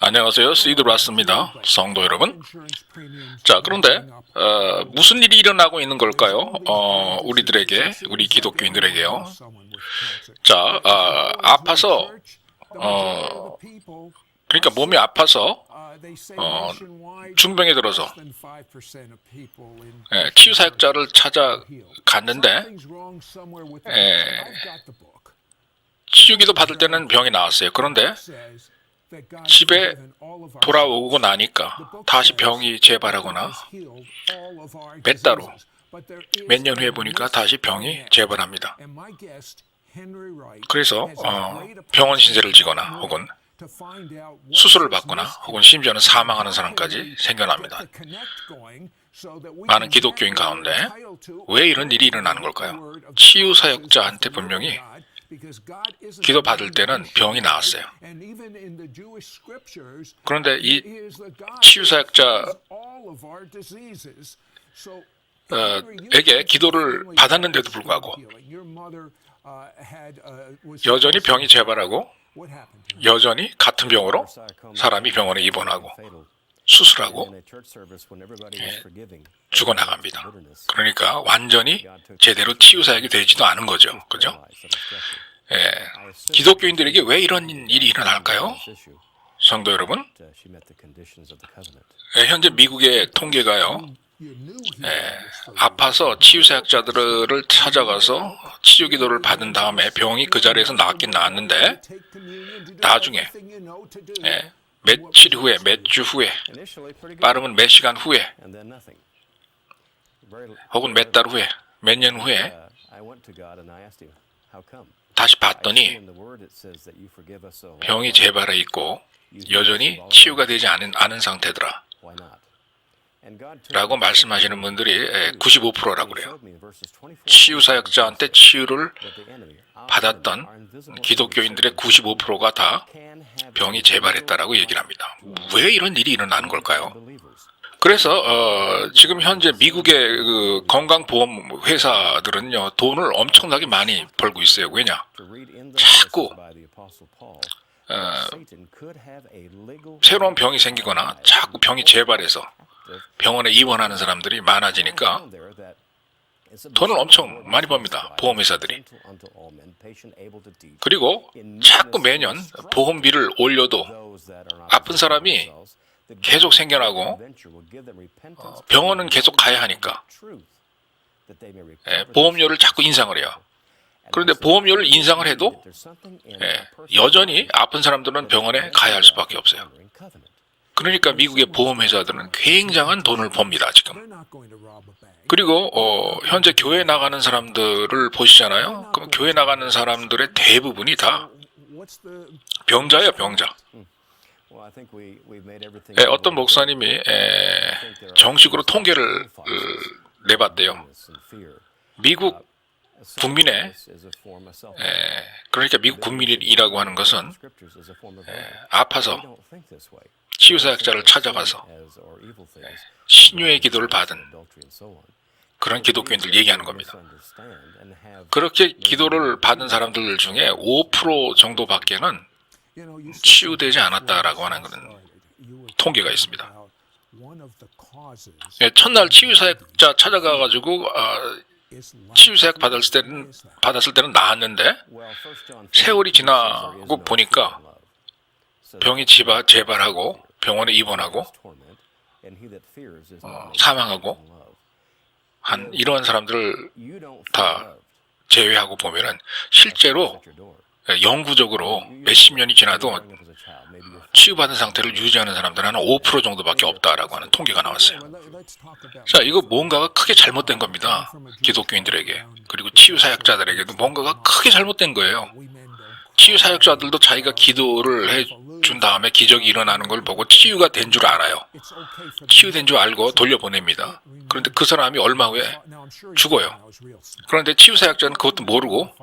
안녕하세요. 시드라스입니다. 성도 여러분. 자, 그런데 무슨 일이 일어나고 있는 걸까요? 우리들에게, 우리 기독교인들에게요. 자, 아파서 그러니까 몸이 아파서 중병에 들어서 치유사역자를 찾아갔는데 치유기도 받을 때는 병이 나았어요. 그런데 집에 돌아오고 나니까 다시 병이 재발하거나 몇 년 후에 보니까 다시 병이 재발합니다. 그래서 병원 신세를 지거나 혹은 수술을 받거나 혹은 심지어는 사망하는 사람까지 생겨납니다. 많은 기독교인 가운데 왜 이런 일이 일어나는 걸까요? 치유사역자한테 분명히 기도 받을 때는 병이 나았어요. 그런데 이 치유사역자에게 기도를 받았는데도 불구하고 여전히 병이 재발하고 여전히 같은 병으로 사람이 병원에 입원하고 수술하고 죽어나갑니다. 그러니까 완전히 제대로 치유사역이 되지도 않은 거죠. 그죠? 기독교인들에게 왜 이런 일이 일어날까요? 성도 여러분, 현재 미국의 통계가요, 아파서 치유사역자들을 찾아가서 치유기도를 받은 다음에 병이 그 자리에서 나았긴 나았는데 나중에 며칠 후에, 몇 주 후에, 빠르면 몇 시간 후에 혹은 몇 달 후에, 몇 년 후에 다시 봤더니 병이 재발해 있고 여전히 치유가 되지 않은 상태더라 라고 말씀하시는 분들이 95%라고 그래요. 치유사역자한테 치유를 받았던 기독교인들의 95%가 다 병이 재발했다라고 얘기를 합니다. 왜 이런 일이 일어나는 걸까요? 그래서 지금 현재 미국의 그 건강보험 회사들은요, 돈을 엄청나게 많이 벌고 있어요. 왜냐? 자꾸 새로운 병이 생기거나 자꾸 병이 재발해서 병원에 입원하는 사람들이 많아지니까 돈을 엄청 많이 법니다. 보험회사들이. 그리고 자꾸 매년 보험비를 올려도 아픈 사람이 계속 생겨나고 병원은 계속 가야 하니까 보험료를 자꾸 인상을 해요. 그런데 보험료를 인상을 해도 여전히 아픈 사람들은 병원에 가야 할 수밖에 없어요. 그러니까 미국의 보험회사들은 굉장한 돈을 법니다, 지금. 그리고 현재 교회 나가는 사람들을 보시잖아요. 그럼 교회 나가는 사람들의 대부분이 다 병자예요, 병자. 어떤 목사님이 정식으로 통계를 내봤대요. 미국 국민의 그러니까 미국 국민이라고 하는 것은 아파서 치유사역자를 찾아가서 신유의 기도를 받은 그런 기독교인들 얘기하는 겁니다. 그렇게 기도를 받은 사람들 중에 5% 정도밖에는 치유되지 않았다라고 하는 그런 통계가 있습니다. 첫날 치유사역자 찾아가가지고 치유사역 받았을 때는 나았는데 세월이 지나고 보니까 병이 재발하고 병원에 입원하고 사망하고 한 이런 사람들을 다 제외하고 보면은 실제로 영구적으로 몇십 년이 지나도 치유받은 상태를 유지하는 사람들은 한 5% 정도밖에 없다라고 하는 통계가 나왔어요. 자, 이거 뭔가가 크게 잘못된 겁니다. 기독교인들에게. 그리고 치유사역자들에게도 뭔가가 크게 잘못된 거예요. 치유사역자들도 자기가 기도를 해준 다음에 기적이 일어나는 걸 보고 치유가 된 줄 알아요. 치유된 줄 알고 돌려보냅니다. 그런데 그 사람이 얼마 후에 죽어요. 그런데 치유사역자는 그것도 모르고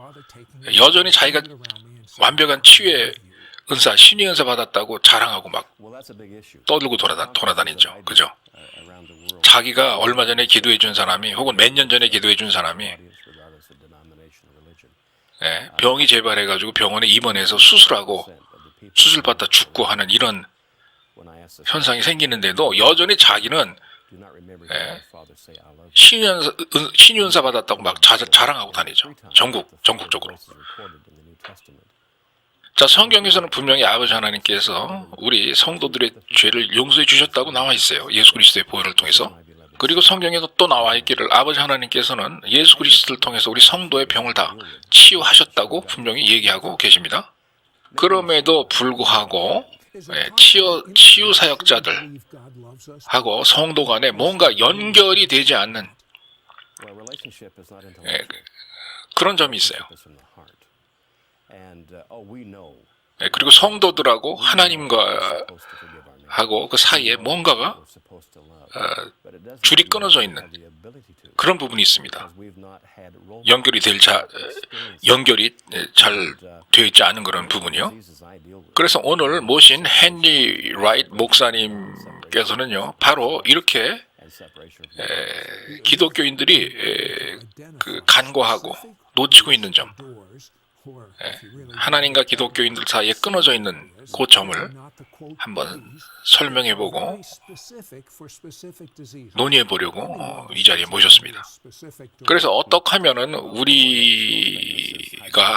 여전히 자기가 완벽한 치유의 은사, 신의 은사 받았다고 자랑하고 막 떠들고 돌아다니죠. 그죠? 자기가 얼마 전에 기도해 준 사람이 혹은 몇 년 전에 기도해 준 사람이 병이 재발해가지고 병원에 입원해서 수술하고 수술받다 죽고 하는 이런 현상이 생기는데도 여전히 자기는 신유은사 받았다고 막 자랑하고 다니죠. 전국적으로. 자, 성경에서는 분명히 아버지 하나님께서 우리 성도들의 죄를 용서해 주셨다고 나와 있어요. 예수 그리스도의 보혈을 통해서. 그리고 성경에도 또 나와 있기를 아버지 하나님께서는 예수 그리스도를 통해서 우리 성도의 병을 다 치유하셨다고 분명히 얘기하고 계십니다. 그럼에도 불구하고 치유 사역자들하고 성도 간에 뭔가 연결이 되지 않는 그런 점이 있어요. 그리고 성도들하고 하나님과 하고 그 사이에 뭔가가 줄이 끊어져 있는 그런 부분이 있습니다. 연결이 잘 되어 있지 않은 그런 부분이요. 그래서 오늘 모신 헨리 라이트 목사님께서는요, 바로 이렇게 기독교인들이 간과하고 놓치고 있는 점, 하나님과 기독교인들 사이에 끊어져 있는 그 점을 한번 설명해보고 논의해보려고 이 자리에 모셨습니다. 그래서 어떻게 하면은 우리가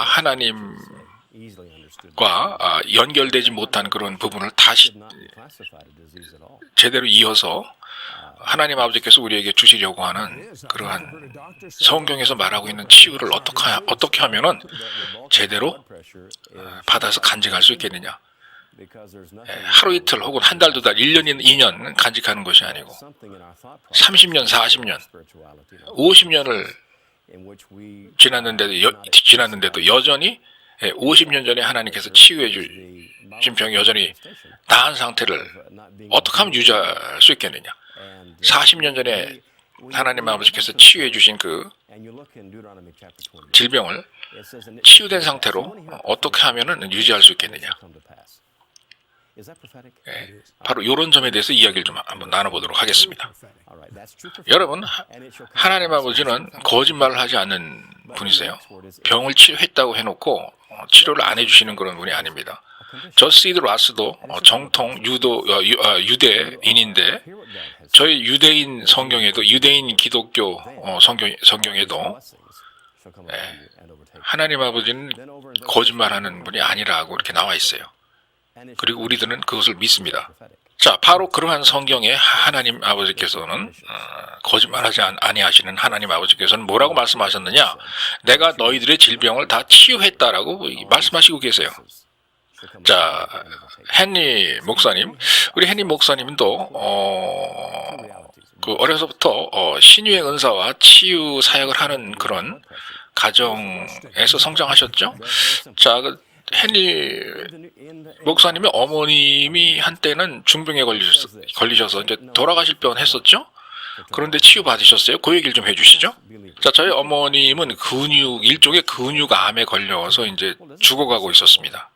하나님과 연결되지 못한 그런 부분을 다시 제대로 이어서 하나님 아버지께서 우리에게 주시려고 하는 그러한 성경에서 말하고 있는 치유를 어떻게 하면은 제대로 받아서 간직할 수 있겠느냐. 하루 이틀 혹은 한 달, 두 달, 1년, 2년 간직하는 것이 아니고 30년, 40년, 50년을 지났는데도 여전히 50년 전에 하나님께서 치유해 주신 병이 여전히 나은 상태를 어떻게 하면 유지할 수 있겠느냐. 40년 전에 하나님 아버지께서 치유해 주신 그 질병을 치유된 상태로 어떻게 하면 유지할 수 있겠느냐. 바로 이런 점에 대해서 이야기를 좀 한번 나눠보도록 하겠습니다. 여러분, 하나님 아버지는 거짓말을 하지 않는 분이세요. 병을 치료했다고 해놓고 치료를 안 해주시는 그런 분이 아닙니다. 저시드 라스도 정통 유대인인데 저희 유대인 성경에도 유대인 기독교 성경에도 하나님 아버지는 거짓말하는 분이 아니라고 이렇게 나와 있어요. 그리고 우리들은 그것을 믿습니다. 자, 바로 그러한 성경에 하나님 아버지께서는 거짓말하지 아니하시는 하나님 아버지께서는 뭐라고 말씀하셨느냐? 내가 너희들의 질병을 다 치유했다라고 말씀하시고 계세요. 자, 헨리 목사님, 우리 헨리 목사님도 어려서부터 신유의 은사와 치유 사역을 하는 그런 가정에서 성장하셨죠. 자, 헨리 목사님의 어머님이 한때는 중병에 걸리셔서 이제 돌아가실 뻔했었죠. 그런데 치유 받으셨어요. 그 얘기를 좀 해주시죠. 자, 저희 어머님은 일종의 근육암에 걸려서 이제 죽어가고 있었습니다.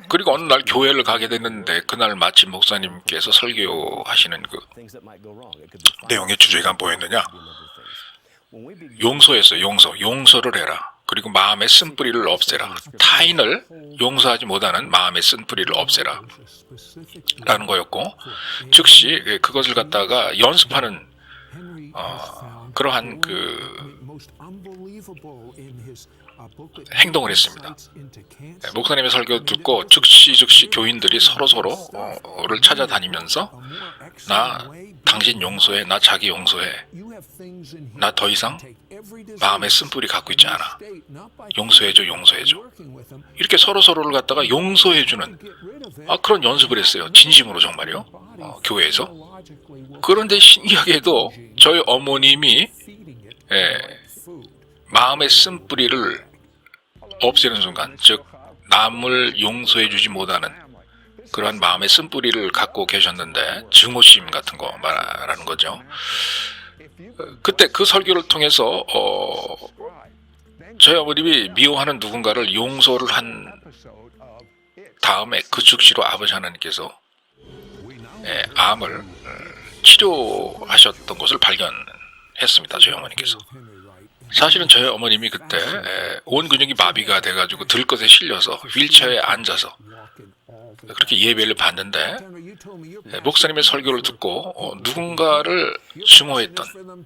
그리고 어느 날 교회를 가게 됐는데 그날 마침 목사님께서 설교하시는 그 내용의 주제가 뭐였느냐? 용서했어요. 용서를 해라. 그리고 마음의 쓴뿌리를 없애라. 타인을 용서하지 못하는 마음의 쓴뿌리를 없애라. 라는 거였고, 즉시 그것을 갖다가 연습하는 그러한 행동을 했습니다. 목사님의 설교 듣고 즉시 교인들이 서로를 찾아다니면서 나 당신 용서해, 나 자기 용서해, 나 더 이상 마음에 쓴뿌리 갖고 있지 않아, 용서해줘 이렇게 서로를 갖다가 용서해주는 그런 연습을 했어요. 진심으로 정말요. 교회에서. 그런데 신기하게도 저희 어머님이 마음의 쓴뿌리를 없애는 순간, 즉 남을 용서해주지 못하는 그러한 마음의 쓴뿌리를 갖고 계셨는데, 증오심 같은 거 말하는 거죠. 그때 그 설교를 통해서 저희 어머님이 미워하는 누군가를 용서를 한 다음에 그 즉시로 아버지 하나님께서 암을 치료하셨던 것을 발견했습니다. 저희 어머니께서. 사실은 저희 어머님이 그때 온 근육이 마비가 돼가지고 들것에 실려서 휠체어에 앉아서 그렇게 예배를 받는데 목사님의 설교를 듣고 누군가를 증오했던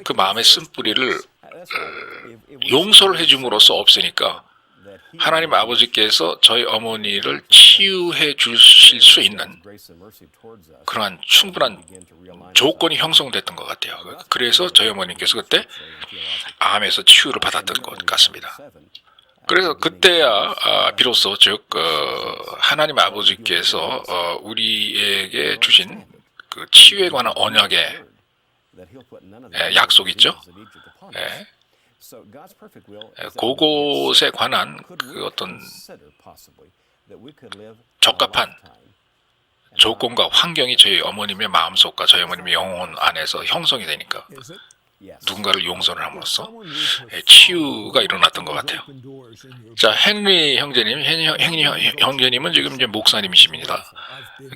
그 마음의 쓴뿌리를 용서를 해줌으로써 없으니까 하나님 아버지께서 저희 어머니를 치유해 주실 수 있는 그러한 충분한 조건이 형성됐던 것 같아요. 그래서 저희 어머니께서 그때 암에서 치유를 받았던 것 같습니다. 그래서 그때야 비로소 즉 하나님 아버지께서 우리에게 주신 그 치유에 관한 언약의 약속 있죠. 그곳에 관한 그 어떤 적합한 조건과 환경이 저희 어머님의 마음속과 저희 어머님의 영혼 안에서 형성이 되니까 누군가를 용서를 함으로써 치유가 일어났던 것 같아요. 자, 헨리 형제님은 지금 이제 목사님이십니다.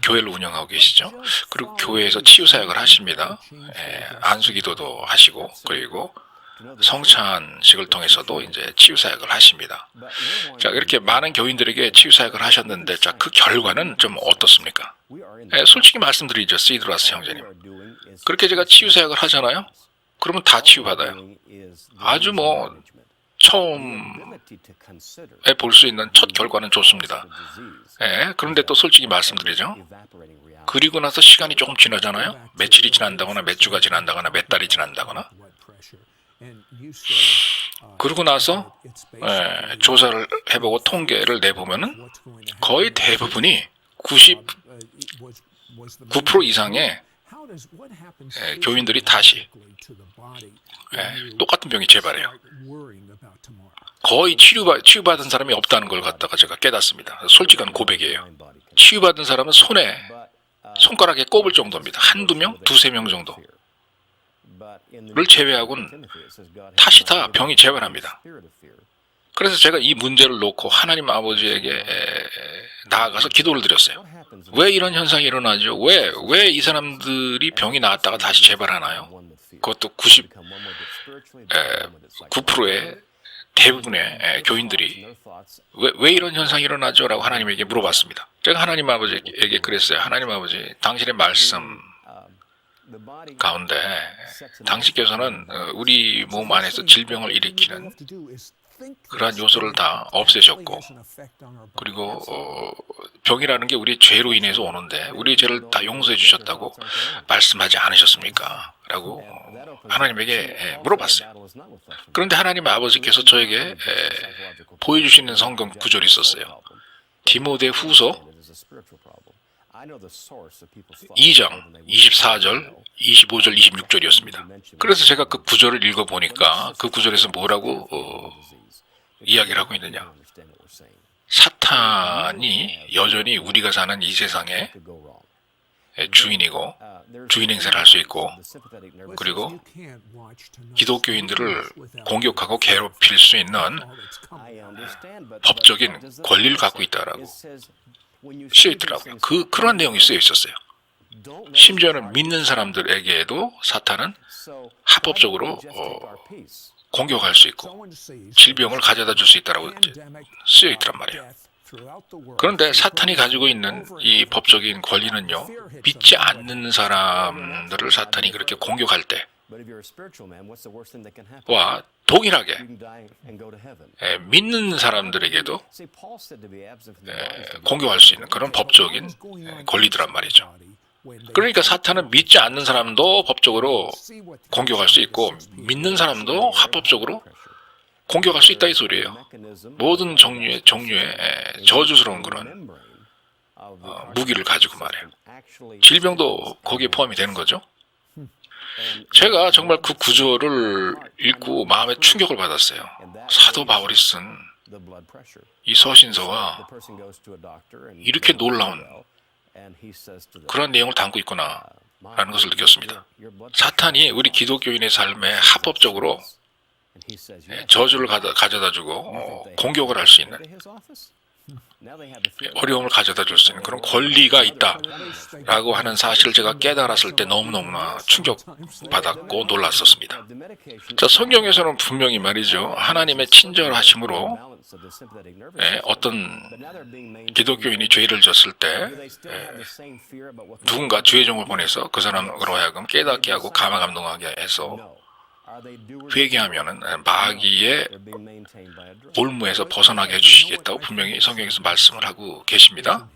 교회를 운영하고 계시죠. 그리고 교회에서 치유 사역을 하십니다. 안수기도도 하시고 그리고 성찬식을 통해서도 이제 치유 사역을 하십니다. 자, 이렇게 많은 교인들에게 치유 사역을 하셨는데, 자, 그 결과는 좀 어떻습니까? 솔직히 말씀드리죠, 시드라스 형제님. 그렇게 제가 치유 사역을 하잖아요. 그러면 다 치유받아요. 아주 처음에 볼 수 있는 첫 결과는 좋습니다. 그런데 또 솔직히 말씀드리죠. 그리고 나서 시간이 조금 지나잖아요. 며칠이 지난다거나 몇 주가 지난다거나 몇 달이 지난다거나. 그러고 나서 조사를 해보고 통계를 내보면은 거의 대부분이 99% 이상의 교인들이 다시 똑같은 병이 재발해요. 거의 치유받은 사람이 없다는 걸 갖다가 제가 깨닫습니다. 솔직한 고백이에요. 치유받은 사람은 손가락에 꼽을 정도입니다. 한두 명, 두세 명 정도를 제외하고는 다시 다 병이 재발합니다. 그래서 제가 이 문제를 놓고 하나님 아버지에게 나아가서 기도를 드렸어요. 왜 이런 현상이 일어나죠? 왜 이 사람들이 병이 나았다가 다시 재발하나요? 그것도 99%의 대부분의 교인들이 왜 이런 현상이 일어나죠? 라고 하나님에게 물어봤습니다. 제가 하나님 아버지에게 그랬어요. 하나님 아버지, 당신의 말씀 가운데 당신께서는 우리 몸 안에서 질병을 일으키는 그러한 요소를 다 없애셨고, 그리고 병이라는 게 우리의 죄로 인해서 오는데 우리의 죄를 다 용서해 주셨다고 말씀하지 않으셨습니까? 라고 하나님에게 물어봤어요. 그런데 하나님 아버지께서 저에게 보여주시는 성경 구절이 있었어요. 디모데 후서 2장 24절, 25절, 26절이었습니다. 그래서 제가 그 구절을 읽어보니까 그 구절에서 뭐라고 이야기를 하고 있느냐. 사탄이 여전히 우리가 사는 이 세상의 주인이고 주인 행세를 할 수 있고, 그리고 기독교인들을 공격하고 괴롭힐 수 있는 법적인 권리를 갖고 있다라고 쓰여 있더라고요. 그런 내용이 쓰여 있었어요. 심지어는 믿는 사람들에게도 사탄은 합법적으로 공격할 수 있고 질병을 가져다 줄 수 있다고 쓰여 있더란 말이에요. 그런데 사탄이 가지고 있는 이 법적인 권리는요, 믿지 않는 사람들을 사탄이 그렇게 공격할 때와 동일하게 믿는 사람들에게도 공격할 수 있는 그런 법적인 권리들란 말이죠. 그러니까 사탄은 믿지 않는 사람도 법적으로 공격할 수 있고 믿는 사람도 합법적으로 공격할 수 있다 이 소리예요. 모든 종류의 저주스러운 그런 무기를 가지고 말해요. 질병도 거기에 포함이 되는 거죠. 제가 정말 그 구절을 읽고 마음에 충격을 받았어요. 사도 바울이 쓴 이 서신서가 이렇게 놀라운 그런 내용을 담고 있구나 라는 것을 느꼈습니다. 사탄이 우리 기독교인의 삶에 합법적으로 저주를 가져다 주고 공격을 할 수 있는 어려움을 가져다 줄 수 있는 그런 권리가 있다라고 하는 사실을 제가 깨달았을 때 너무너무나 충격받았고 놀랐었습니다. 자, 성경에서는 분명히 말이죠. 하나님의 친절하심으로 어떤 기독교인이 죄를 졌을 때 누군가 죄종을 보내서 그 사람으로 하여금 깨닫게 하고 감화감동하게 해서 회개하면은 마귀의 올무에서 벗어나게 해주시겠다고 분명히 성경에서 말씀을 하고 계십니다.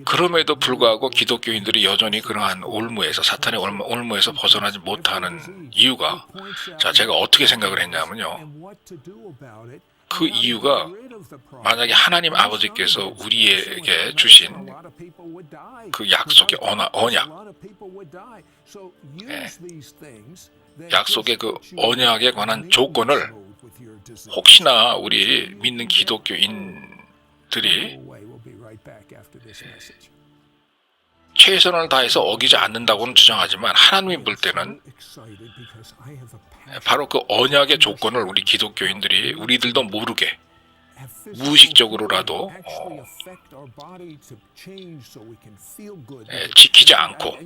그럼에도 불구하고 기독교인들이 여전히 그러한 올무에서 사탄의 올무에서 벗어나지 못하는 이유가 자 제가 어떻게 생각을 했냐면요. 그 이유가 만약에 하나님 아버지께서 우리에게 주신 그 약속의 언약 약속의 그 언약에 관한 조건을 혹시나 우리 믿는 기독교인들이 최선을 다해서 어기지 않는다고는 주장하지만 하나님이 볼 때는 바로 그 언약의 조건을 우리 기독교인들이 우리들도 모르게 무의식적으로라도 지키지 않고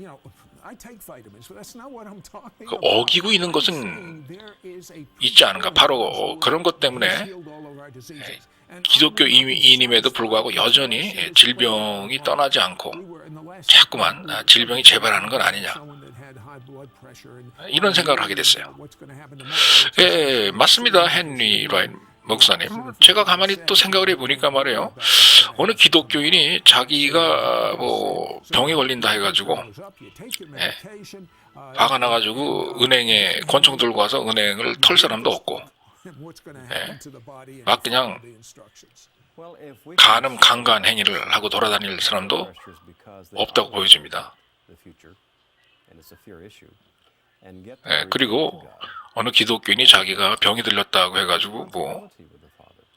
어기고 있는 것은 있지 않은가. 바로 그런 것 때문에 기독교인임에도 불구하고 여전히 질병이 떠나지 않고 자꾸만 질병이 재발하는 건 아니냐. 이런 생각을 하게 됐어요. 예, 맞습니다. 헨리 라인 목사님. 제가 가만히 또 생각을 해보니까 말이에요. 어느 기독교인이 자기가 뭐 병에 걸린다 해가지고 화가 나가지고 은행에 권총 들고 와서 은행을 털 사람도 없고 막 그냥 간간 행위를 하고 돌아다닐 사람도 없다고 보여집니다. 그리고 어느 기독교인이 자기가 병이 들렸다고 해가지고 뭐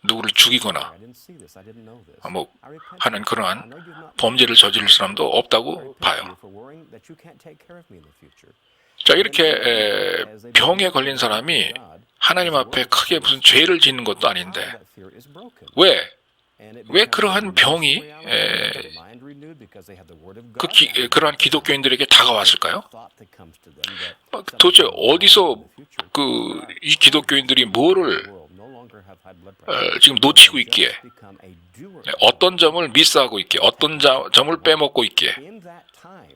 누구를 죽이거나 뭐 하는 그러한 범죄를 저지를 사람도 없다고 봐요. 자, 이렇게 병에 걸린 사람이 하나님 앞에 크게 무슨 죄를 짓는 것도 아닌데 왜 그러한 병이 그러한 기독교인들에게 다가왔을까요? 도대체 어디서 이 기독교인들이 뭐를 지금 놓치고 있기에 어떤 점을 미스하고 있기에 어떤 점을 빼먹고 있기에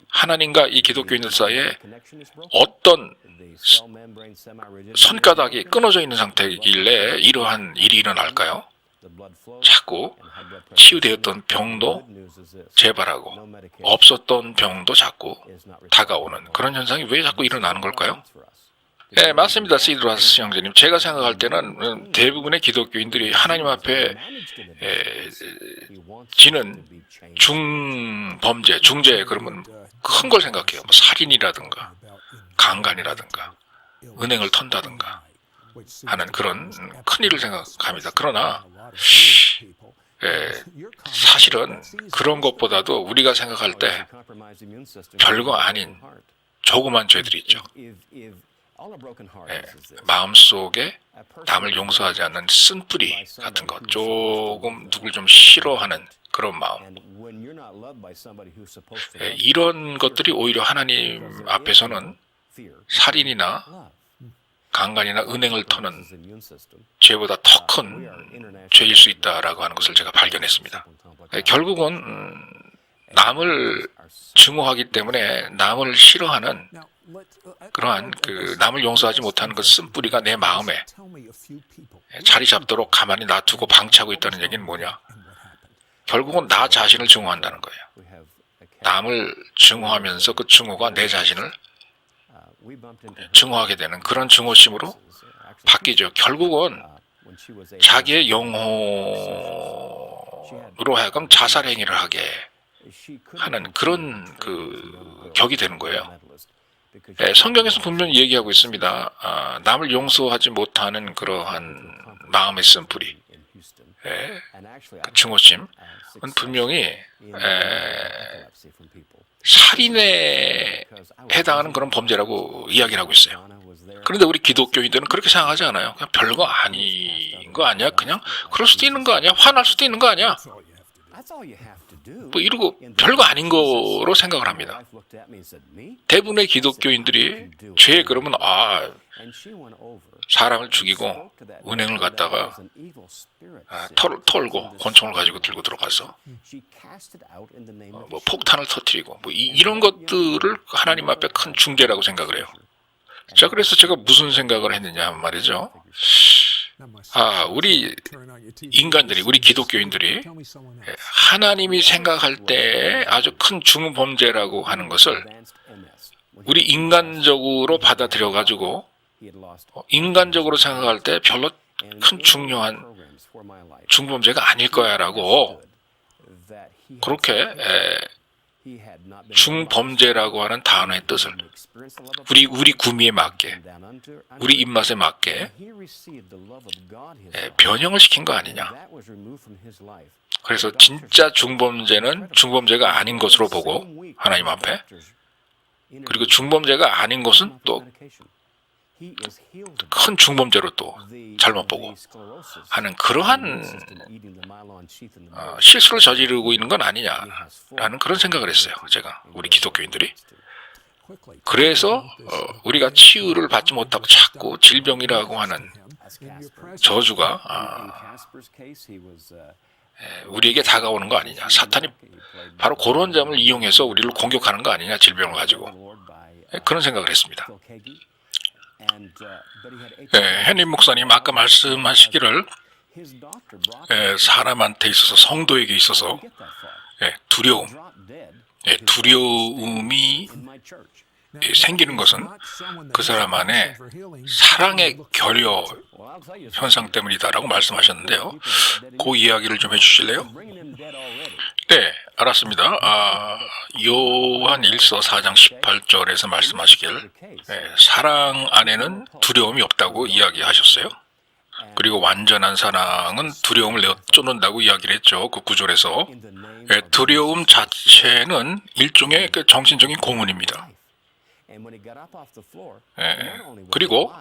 하나님과 이 기독교인들 사이에 어떤 손가락이 끊어져 있는 상태이길래 이러한 일이 일어날까요? 자꾸 치유되었던 병도 재발하고 없었던 병도 자꾸 다가오는 그런 현상이 왜 자꾸 일어나는 걸까요? 네, 맞습니다. 시드라스 형제님. 제가 생각할 때는 대부분의 기독교인들이 하나님 앞에 지는 중범죄 그러면 큰 걸 생각해요. 뭐 살인이라든가 강간이라든가 은행을 턴다든가 하는 그런 큰 일을 생각합니다. 그러나 사실은 그런 것보다도 우리가 생각할 때 별거 아닌 조그만 죄들이 있죠. 마음속에 남을 용서하지 않는 쓴뿌리 같은 것, 조금 누굴 좀 싫어하는 그런 마음. 이런 것들이 오히려 하나님 앞에서는 살인이나 강간이나 은행을 터는 죄보다 더 큰 죄일 수 있다라고 하는 것을 제가 발견했습니다. 결국은 남을 증오하기 때문에 남을 싫어하는 그러한 남을 용서하지 못하는 그 쓴뿌리가 내 마음에 자리 잡도록 가만히 놔두고 방치하고 있다는 얘기는 뭐냐? 결국은 나 자신을 증오한다는 거예요. 남을 증오하면서 그 증오가 내 자신을 증오하게 되는 그런 증오심으로 바뀌죠. 결국은 자기의 영혼으로 하여금 자살 행위를 하게 하는 그런 격이 되는 거예요. 성경에서 분명히 얘기하고 있습니다. 남을 용서하지 못하는 그러한 마음의 쓴뿌리. 그 증오심은 분명히 살인에 해당하는 그런 범죄라고 이야기를 하고 있어요. 그런데 우리 기독교인들은 그렇게 생각하지 않아요. 그냥 별거 아닌 거 아니야? 그냥 그럴 수도 있는 거 아니야? 화날 수도 있는 거 아니야? 뭐 이러고 별거 아닌 거로 생각을 합니다. 대부분의 기독교인들이 죄 그러면 사람을 죽이고 은행을 갔다가 털고 권총을 가지고 들고 들어가서 뭐 폭탄을 터뜨리고 뭐 이런 것들을 하나님 앞에 큰 중죄라고 생각을 해요. 자, 그래서 제가 무슨 생각을 했느냐 말이죠. 우리 인간들이, 우리 기독교인들이 하나님이 생각할 때 아주 큰 중범죄라고 하는 것을 우리 인간적으로 받아들여가지고 인간적으로 생각할 때 별로 큰 중요한 중범죄가 아닐 거야라고 그렇게 중범죄라고 하는 단어의 뜻을 우리 구미에 맞게, 우리 입맛에 맞게 변형을 시킨 거 아니냐. 그래서 진짜 중범죄는 중범죄가 아닌 것으로 보고 하나님 앞에, 그리고 중범죄가 아닌 것은 또 큰 중범죄로 또 잘못 보고 하는 그러한 실수를 저지르고 있는 건 아니냐라는 그런 생각을 했어요. 제가 우리 기독교인들이. 그래서 우리가 치유를 받지 못하고 자꾸 질병이라고 하는 저주가 우리에게 다가오는 거 아니냐. 사탄이 바로 그런 점을 이용해서 우리를 공격하는 거 아니냐. 질병을 가지고. 그런 생각을 했습니다. 헨리 목사님 아까 말씀하시기를 사람한테 있어서, 성도에게 있어서 두려움이 생기는 것은 그 사람 안에 사랑의 결여 현상 때문이다라고 말씀하셨는데요. 그 이야기를 좀 해주실래요? 네, 알았습니다. 요한 1서 4장 18절에서 말씀하시길 사랑 안에는 두려움이 없다고 이야기하셨어요. 그리고 완전한 사랑은 두려움을 내쫓는다고 이야기를 했죠. 그 구절에서. 두려움 자체는 일종의 그 정신적인 고문입니다. 그리고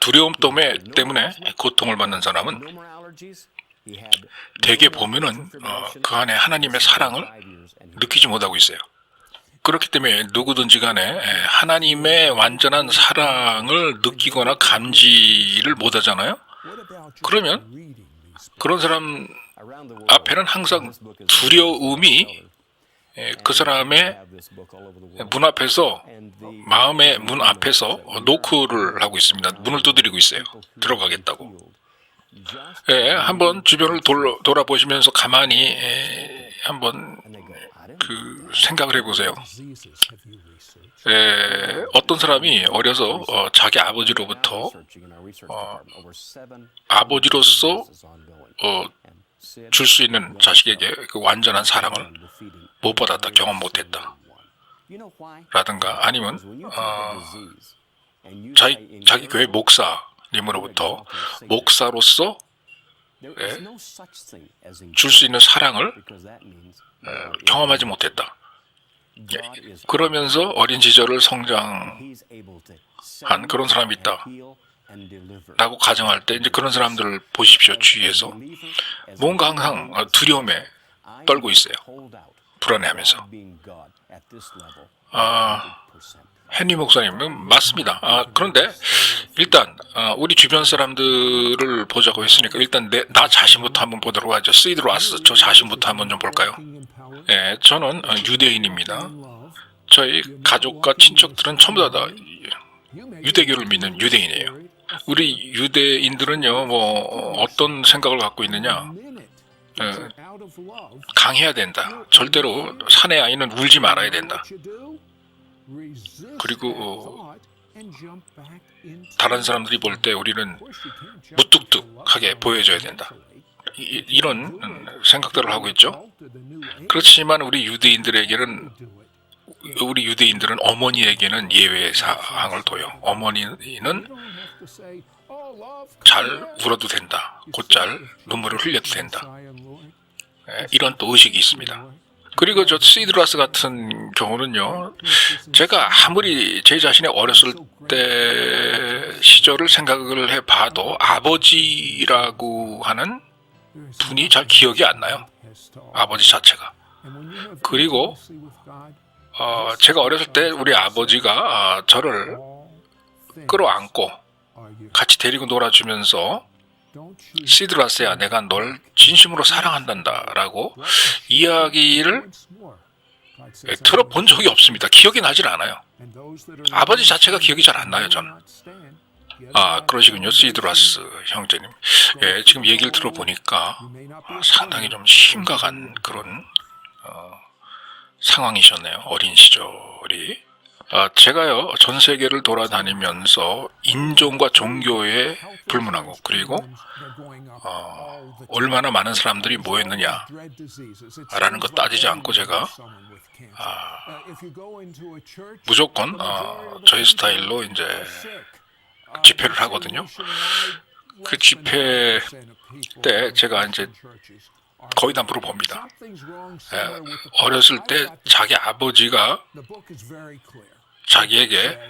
두려움 때문에 고통을 받는 사람은 대개 보면은 그 안에 하나님의 사랑을 느끼지 못하고 있어요. 그렇기 때문에 누구든지 간에 하나님의 완전한 사랑을 느끼거나 감지를 못하잖아요. 그러면 그런 사람 앞에는 항상 두려움이 그 사람의 문 앞에서, 마음의 문 앞에서 노크를 하고 있습니다. 문을 두드리고 있어요. 들어가겠다고. 한번 주변을 돌아보시면서 가만히 한번 그 생각을 해보세요. 어떤 사람이 어려서 자기 아버지로부터 아버지로서 줄 수 있는 자식에게 그 완전한 사랑을 못 받았다, 경험 못했다 라든가, 아니면 자기 교회 목사님으로부터 목사로서 줄 수 있는 사랑을 경험하지 못했다. 그러면서 어린 시절을 성장한 그런 사람이 있다 라고 가정할 때, 이제 그런 사람들을 보십시오. 주위에서 뭔가 항상 두려움에 떨고 있어요. 불안해하면서. 헨리 목사님은 맞습니다. 그런데 일단 우리 주변 사람들을 보자고 했으니까 일단 나 자신부터 한번 보도록 하죠. 시드로아스, 저 자신부터 한번 좀 볼까요? 저는 유대인입니다. 저희 가족과 친척들은 전부 다 유대교를 믿는 유대인이에요. 우리 유대인들은요, 어떤 생각을 갖고 있느냐? 강해야 된다. 절대로 사내 아이는 울지 말아야 된다. 그리고 다른 사람들이 볼 때 우리는 무뚝뚝하게 보여줘야 된다. 이런 생각들을 하고 있죠. 그렇지만 우리 유대인들은 어머니에게는 예외의 사항을 둬요. 어머니는 잘 울어도 된다. 곧잘 눈물을 흘려도 된다. 이런 또 의식이 있습니다. 그리고 저 시드라스 같은 경우는요, 제가 아무리 제 자신의 어렸을 때 시절을 생각을 해봐도 아버지라고 하는 분이 잘 기억이 안 나요. 아버지 자체가. 그리고 제가 어렸을 때 우리 아버지가 저를 끌어안고 같이 데리고 놀아주면서 시드라스야, 내가 널 진심으로 사랑한단다 라고 이야기를 들어본 적이 없습니다. 기억이 나질 않아요. 아버지 자체가 기억이 잘 안 나요, 저는. 그러시군요, 시드라스 형제님. 지금 얘기를 들어보니까 상당히 좀 심각한 그런 상황이셨네요, 어린 시절이. 제가요, 전 세계를 돌아다니면서 인종과 종교에 불문하고, 그리고 얼마나 많은 사람들이 모였느냐라는 거 따지지 않고 제가 무조건 저희 스타일로 이제 집회를 하거든요. 그 집회 때 제가 이제 거의 다 물어봅니다. 어렸을 때 자기 아버지가 자기에게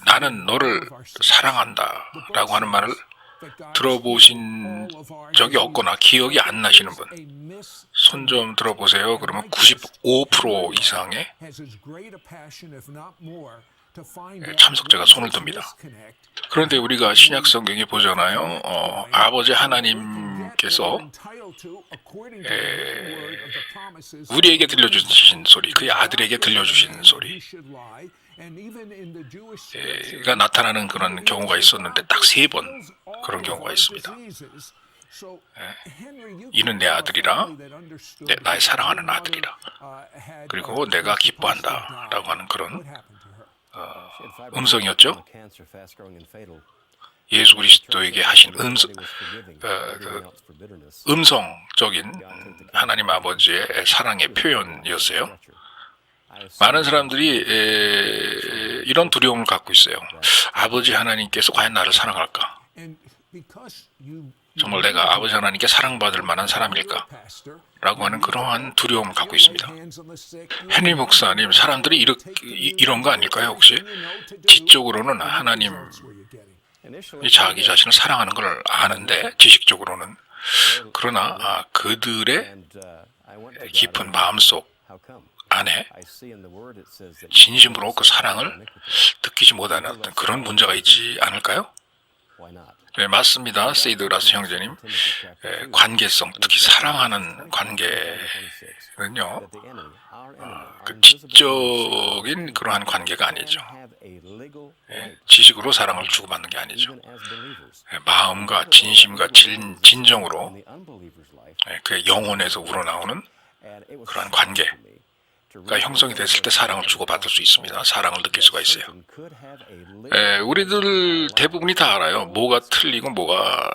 나는 너를 사랑한다 라고 하는 말을 들어보신 적이 없거나 기억이 안 나시는 분, 손 좀 들어보세요. 그러면 95% 이상의 참석자가 손을 듭니다. 그런데 우리가 신약 성경에 보잖아요. 아버지 하나님께서 우리에게 들려주신 소리, 그의 아들에게 들려주신 소리가 나타나는 그런 경우가 있었는데 딱 3번 그런 경우가 있습니다. 이는 내 아들이라, 나의 사랑하는 아들이라, 그리고 내가 기뻐한다 라고 하는 그런 음성이었죠. 예수 그리스도에게 하신 음성적인 하나님 아버지의 사랑의 표현이었어요. 많은 사람들이 이런 두려움을 갖고 있어요. 아버지 하나님께서 과연 나를 사랑할까? 정말 내가 아버지 하나님께 사랑받을 만한 사람일까? 라고 하는 그러한 두려움을 갖고 있습니다. 헨리 목사님, 사람들이 이런 거 아닐까요, 혹시? 지적으로는 하나님이 자기 자신을 사랑하는 걸 아는데, 지식적으로는. 그러나 그들의 깊은 마음속 안에 진심으로 그 사랑을 느끼지 못하는 어떤 그런 문제가 있지 않을까요? 네, 맞습니다. 세이드라스 형제님. 관계성, 특히 사랑하는 관계는요, 그 지적인 그러한 관계가 아니죠. 지식으로 사랑을 주고받는 게 아니죠. 마음과 진심과 진정으로 그의 영혼에서 우러나오는 그러한 관계가 형성이 됐을 때 사랑을 주고받을 수 있습니다. 사랑을 느낄 수가 있어요. 우리들 대부분이 다 알아요. 뭐가 틀리고 뭐가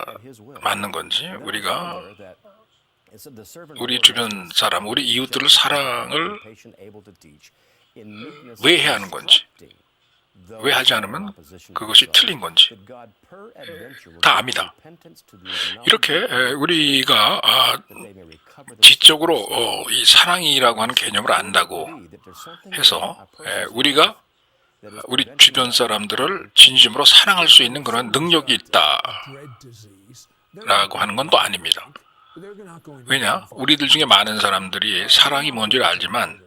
맞는 건지. 우리가 우리 주변 사람, 우리 이웃들을 사랑을 왜 해야 하는 건지, 왜 하지 않으면 그것이 틀린 건지 다 압니다. 이렇게 우리가 지적으로 이 사랑이라고 하는 개념을 안다고 해서 우리가 우리 주변 사람들을 진심으로 사랑할 수 있는 그런 능력이 있다라고 하는 건 또 아닙니다. 왜냐? 우리들 중에 많은 사람들이 사랑이 뭔지를 알지만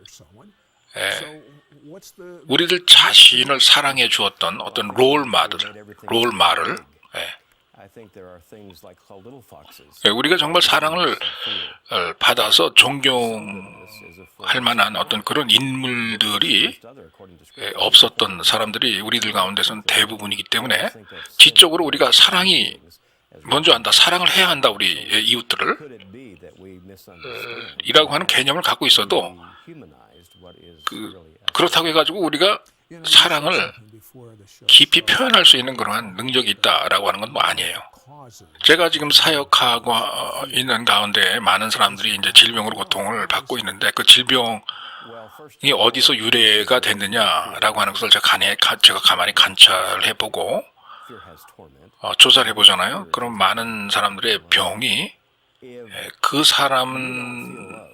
우리들 자신을 사랑해 주었던 어떤 롤마를 우리가 정말 사랑을 받아서 존경할 만한 어떤 그런 인물들이 없었던 사람들이 우리들 가운데서는 대부분이기 때문에 지적으로 우리가 사랑이 먼저 한다, 사랑을 해야 한다, 우리 이웃들을 이라고 하는 개념을 갖고 있어도 그렇다고 해가지고 우리가 사랑을 깊이 표현할 수 있는 그러한 능력이 있다라고 하는 건 뭐 아니에요. 제가 지금 사역하고 있는 가운데 많은 사람들이 이제 질병으로 고통을 받고 있는데 그 질병이 어디서 유래가 됐느냐라고 하는 것을 제가 가만히 관찰해보고 조사를 해보잖아요. 그럼 많은 사람들의 병이 그 사람들을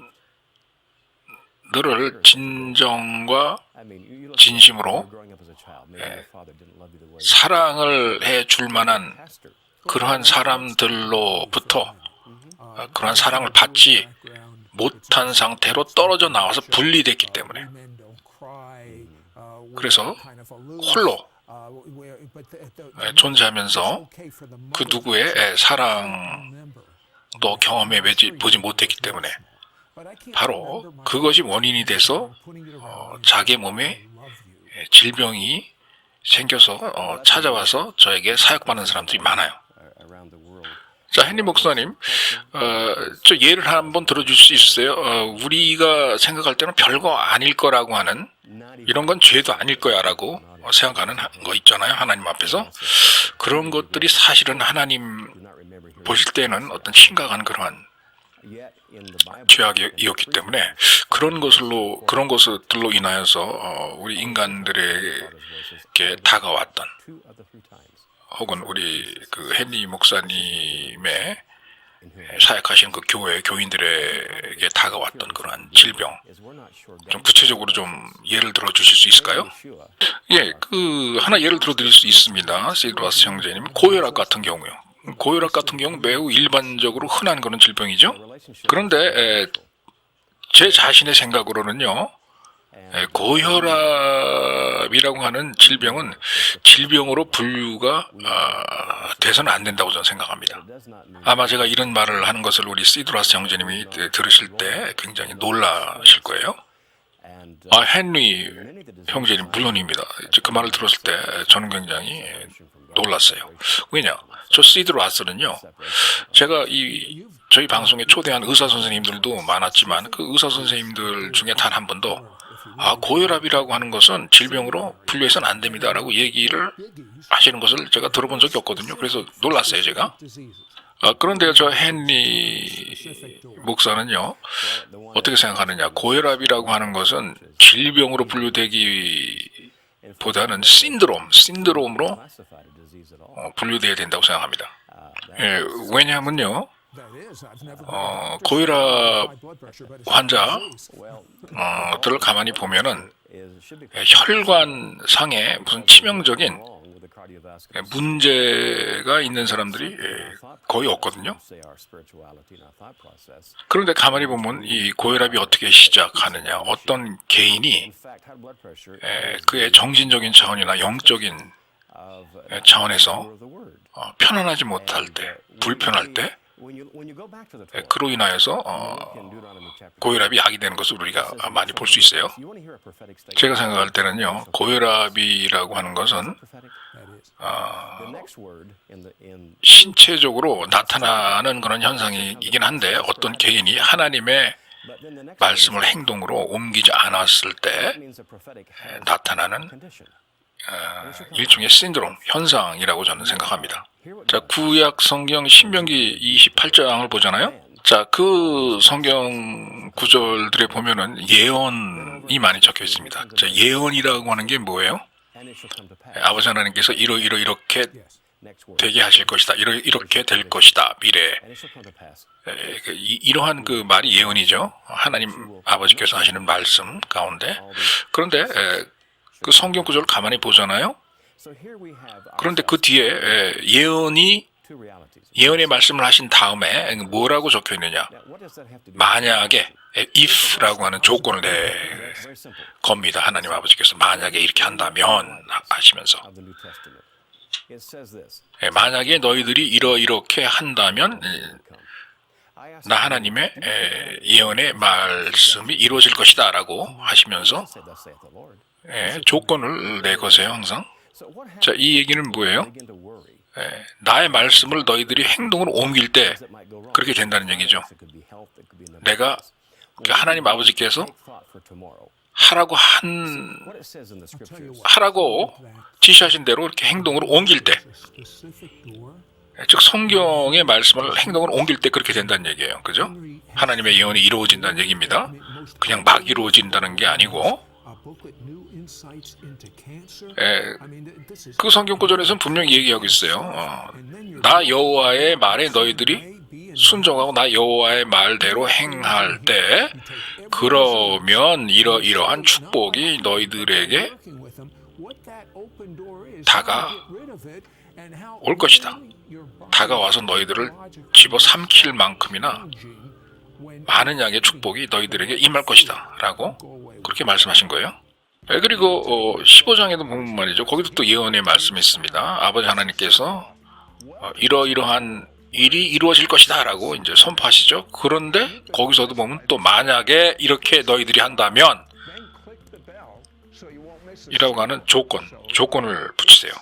진정과 진심으로 사랑을 해줄 만한 그러한 사람들로부터 그러한 사랑을 받지 못한 상태로 떨어져 나와서 분리됐기 때문에, 그래서 홀로 존재하면서 그 누구의 사랑도 경험해 보지 못했기 때문에 바로 그것이 원인이 돼서 자기 몸에 질병이 생겨서 찾아와서 저에게 사역받는 사람들이 많아요. 자, 헨리 목사님, 저 예를 한번 들어줄 수 있어요? 우리가 생각할 때는 별거 아닐 거라고 하는, 이런 건 죄도 아닐 거야 라고 생각하는 거 있잖아요, 하나님 앞에서. 그런 것들이 사실은 하나님 보실 때는 어떤 심각한 그러한 죄악이었기 때문에 그런 것들로 인하여서 우리 인간들에게 다가왔던, 혹은 우리 그 헨리 목사님의 사역하시는 그 교회 교인들에게 다가왔던 그러한 질병, 좀 구체적으로 좀 예를 들어 주실 수 있을까요? 예, 그 하나 예를 들어 드릴 수 있습니다. 시드라스 형제님, 고혈압 같은 경우요. 고혈압 같은 경우 매우 일반적으로 흔한 그런 질병이죠. 그런데 제 자신의 생각으로는요, 고혈압이라고 하는 질병은 질병으로 분류가 돼서는 안 된다고 저는 생각합니다. 아마 제가 이런 말을 하는 것을 우리 시드라스 형제님이 들으실 때 굉장히 놀라실 거예요. 헨리 형제님 물론입니다. 그 말을 들었을 때 저는 굉장히 놀랐어요. 왜냐? 저 시드라스는요, 제가 저희 방송에 초대한 의사 선생님들도 많았지만 그 의사 선생님들 중에 단 한 번도 고혈압이라고 하는 것은 질병으로 분류해서는 안 됩니다라고 얘기를 하시는 것을 제가 들어본 적이 없거든요. 그래서 놀랐어요, 제가. 그런데 저 헨리 목사는요, 어떻게 생각하느냐? 고혈압이라고 하는 것은 질병으로 분류되기보다는 신드롬으로 분류되어야 된다고 생각합니다. 왜냐하면요, 고혈압 환자들을 가만히 보면은 혈관상에 무슨 치명적인 문제가 있는 사람들이 거의 없거든요. 그런데 가만히 보면 이 고혈압이 어떻게 시작하느냐, 어떤 개인이 그의 정신적인 차원이나 영적인 차원에서 편안하지 못할 때, 불편할 때, 그로 인하여서 고혈압이 약이 되는 것을 우리가 많이 볼 수 있어요. 제가 생각할 때는요, 고혈압이라고 하는 것은 신체적으로 나타나는 그런 현상이긴 한데, 어떤 개인이 하나님의 말씀을 행동으로 옮기지 않았을 때 나타나는 일종의 신드롬, 현상이라고 저는 생각합니다. 자, 구약 성경 신명기 28장을 보잖아요. 자, 그 성경 구절들에 보면은 예언이 많이 적혀 있습니다. 자, 예언이라고 하는 게 뭐예요? 아버지 하나님께서 이렇게 되게 하실 것이다. 이렇게 될 것이다. 미래. 이러한 그 말이 예언이죠. 하나님 아버지께서 하시는 말씀 가운데. 그런데 그 성경 구절을 가만히 보잖아요. 그런데 그 뒤에 예언의 말씀을 하신 다음에 뭐라고 적혀 있느냐? 만약에 if라고 하는 조건을 겁니다. 하나님 아버지께서 만약에 이렇게 한다면 하시면서, 만약에 너희들이 이렇게 한다면 나 하나님의 예언의 말씀이 이루어질 것이다 라고 하시면서 조건을 내거세요, 항상. 자, 이 얘기는 뭐예요? 나의 말씀을 너희들이 행동으로 옮길 때 그렇게 된다는 얘기죠. 내가 하나님 아버지께서 하라고 지시하신 대로 이렇게 행동으로 옮길 때, 즉 성경의 말씀을 행동으로 옮길 때 그렇게 된다는 얘기예요. 그죠? 하나님의 예언이 이루어진다는 얘기입니다. 그냥 막 이루어진다는 게 아니고 그 성경 구절에서는 분명히 얘기하고 있어요. 나 여호와의 말에 너희들이 순종하고 나 여호와의 말대로 행할 때 그러면 이러이러한 축복이 너희들에게 다가올 것이다. 다가와서 너희들을 집어삼킬 만큼이나 많은 양의 축복이 너희들에게 임할 것이다 라고 그렇게 말씀하신 거예요. 그리고 15장에도 보면 말이죠. 거기도 또 예언의 말씀이 있습니다. 아버지 하나님께서 이러이러한 일이 이루어질 것이다 라고 이제 선포하시죠. 그런데 거기서도 보면 또 만약에 이렇게 너희들이 한다면 이라고 하는 조건을 붙이세요.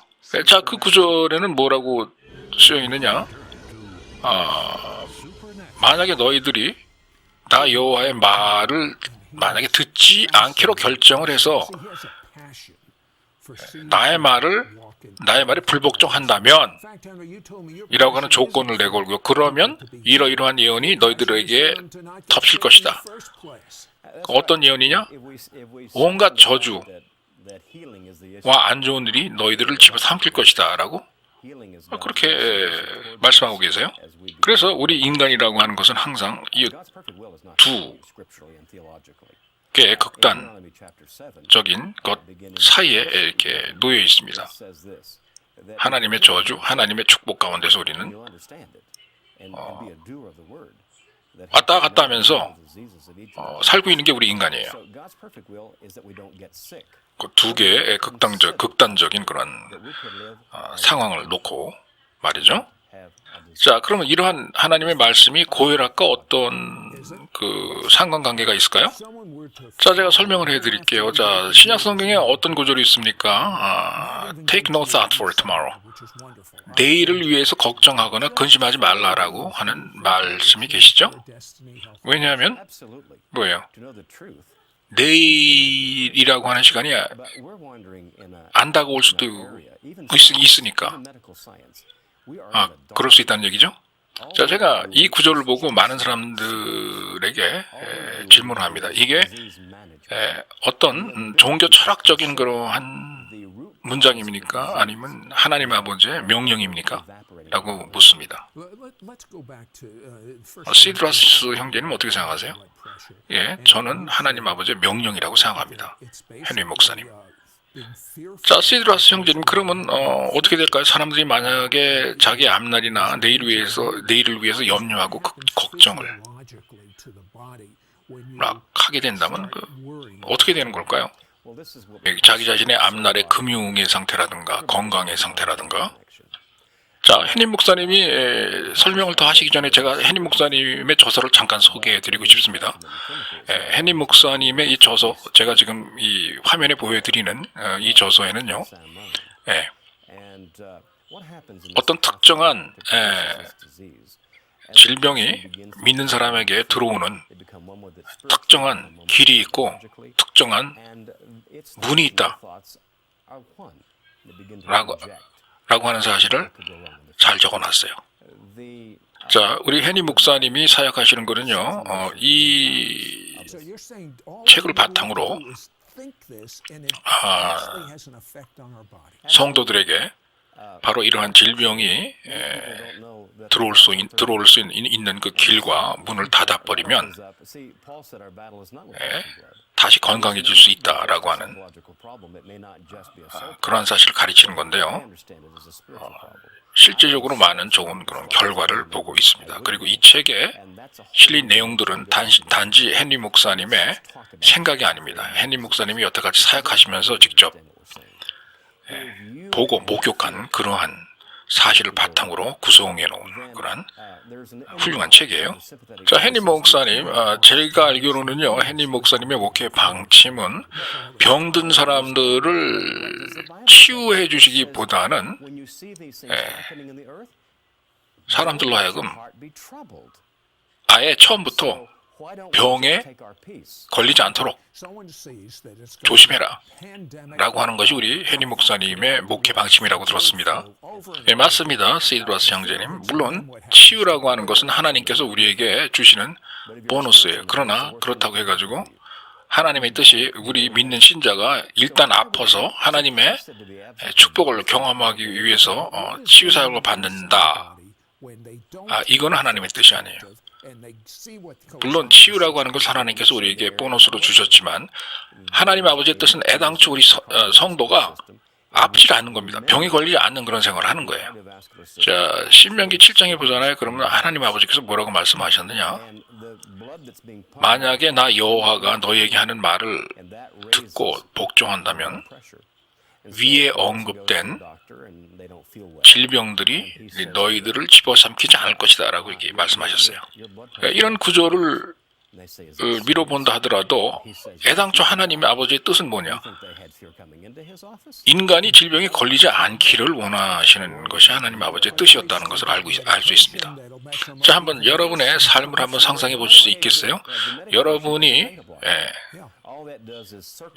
자, 그 구절에는 뭐라고 쓰여 있느냐? 만약에 너희들이 나 여호와의 말을 만약에 듣지 않기로 결정을 해서 나의 말에 불복종한다면 이라고 하는 조건을 내걸고요. 그러면 이러이러한 예언이 너희들에게 덮칠 것이다. 어떤 예언이냐? 온갖 저주와 안 좋은 일이 너희들을 집어삼킬 것이다 라고 그렇게 말씀하고 계세요. 그래서 우리 인간이라고 하는 것은 항상 이 두 개의 극단적인 것 사이에 이렇게 놓여 있습니다. 하나님의 저주, 하나님의 축복 가운데서 우리는 왔다 갔다 하면서 살고 있는 게 우리 인간이에요. 그 두 개의 극단적인 그런 상황을 놓고 말이죠. 자, 그러면 이러한 하나님의 말씀이 고혈압과 어떤 그 상관관계가 있을까요? 자, 제가 설명을 해드릴게요. 자, 신약 성경에 어떤 구절이 있습니까? Take no thought for tomorrow. 내일을 위해서 걱정하거나 근심하지 말라라고 하는 말씀이 계시죠? 왜냐하면 뭐예요? 내일이라고 하는 시간이 안 다가올 수도 있으니까. 그럴 수 있다는 얘기죠? 자, 제가 이 구절을 보고 많은 사람들에게 질문을 합니다. 이게 어떤 종교 철학적인 그러한 문장입니까? 아니면 하나님 아버지의 명령입니까? 라고 묻습니다. 시드라스 형제님 어떻게 생각하세요? 예, 저는 하나님 아버지의 명령이라고 생각합니다. 헨리 목사님. 자, 시드라스 형제님, 그러면 어떻게 될까요? 사람들이 만약에 자기 앞날이나 내일을 위해서 염려하고 걱정을 막 하게 된다면 어떻게 되는 걸까요? 자기 자신의 앞날의 금융의 상태라든가 건강의 상태라든가. 자, 헨리 목사님이 설명을 더 하시기 전에 제가 헨리 목사님의 저서를 잠깐 소개해드리고 싶습니다. 헨리 목사님의 이 저서, 제가 지금 이 화면에 보여드리는 이 저서에는요, 어떤 특정한 질병이 믿는 사람에게 들어오는 특정한 길이 있고 특정한 문이 있다 라고 하는 사실을 잘 적어놨어요. 자, 우리 헨리 목사님이 사역하시는 거는요, 이 책을 바탕으로 성도들에게 바로 이러한 질병이 들어올 수 있는 그 길과 문을 닫아버리면 다시 건강해질 수 있다라고 하는 그러한 사실을 가르치는 건데요. 실제적으로 많은 좋은 그런 결과를 보고 있습니다. 그리고 이 책에 실린 내용들은 단지 헨리 목사님의 생각이 아닙니다. 헨리 목사님이 여태까지 사역하시면서 직접 보고 목격한 그러한 사실을 바탕으로 구성해 놓은 그런 훌륭한 책이에요. 자, 헨리 목사님, 제가 알기로는요, 헨리 목사님의 목회 방침은 병든 사람들을 치유해 주시기보다는 사람들로 하여금 아예 처음부터 병에 걸리지 않도록 조심해라 라고 하는 것이 우리 헨리 목사님의 목회 방침이라고 들었습니다. 예, 맞습니다. 시드라스 형제님. 물론 치유라고 하는 것은 하나님께서 우리에게 주시는 보너스예요. 그러나 그렇다고 해가지고 하나님의 뜻이 우리 믿는 신자가 일단 아파서 하나님의 축복을 경험하기 위해서 치유사역을 받는다. 이건 하나님의 뜻이 아니에요. 물론 치유라고 하는 것을 하나님께서 우리에게 보너스로 주셨지만 하나님 아버지의 뜻은 애당초 우리 성도가 아프지 않는 겁니다. 병에 걸리지 않는 그런 생활을 하는 거예요. 자, 신명기 7장에 보잖아요. 그러면 하나님 아버지께서 뭐라고 말씀하셨느냐? 만약에 나 여호와가 너에게 하는 말을 듣고 복종한다면 위에 언급된 질병들이 너희들을 집어삼키지 않을 것이다 라고 이렇게 말씀하셨어요. 이런 구조를 미뤄본다 하더라도 애당초 하나님의 아버지의 뜻은 뭐냐? 인간이 질병에 걸리지 않기를 원하시는 것이 하나님 아버지의 뜻이었다는 것을 알 수 있습니다. 자, 한번 여러분의 삶을 한번 상상해 보실 수 있겠어요? 여러분이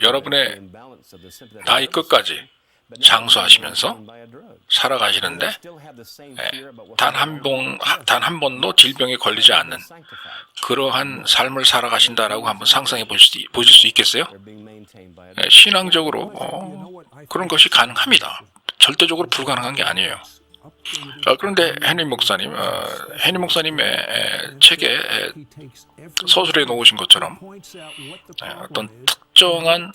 여러분의 나이 끝까지 장수하시면서 살아가시는데 단 한 번도 질병에 걸리지 않는 그러한 삶을 살아가신다라고 한번 상상해 보실 수 있겠어요? 신앙적으로 그런 것이 가능합니다. 절대적으로 불가능한 게 아니에요. 그런데 해니 목사님의 책에 서술해 놓으신 것처럼 어떤 특정한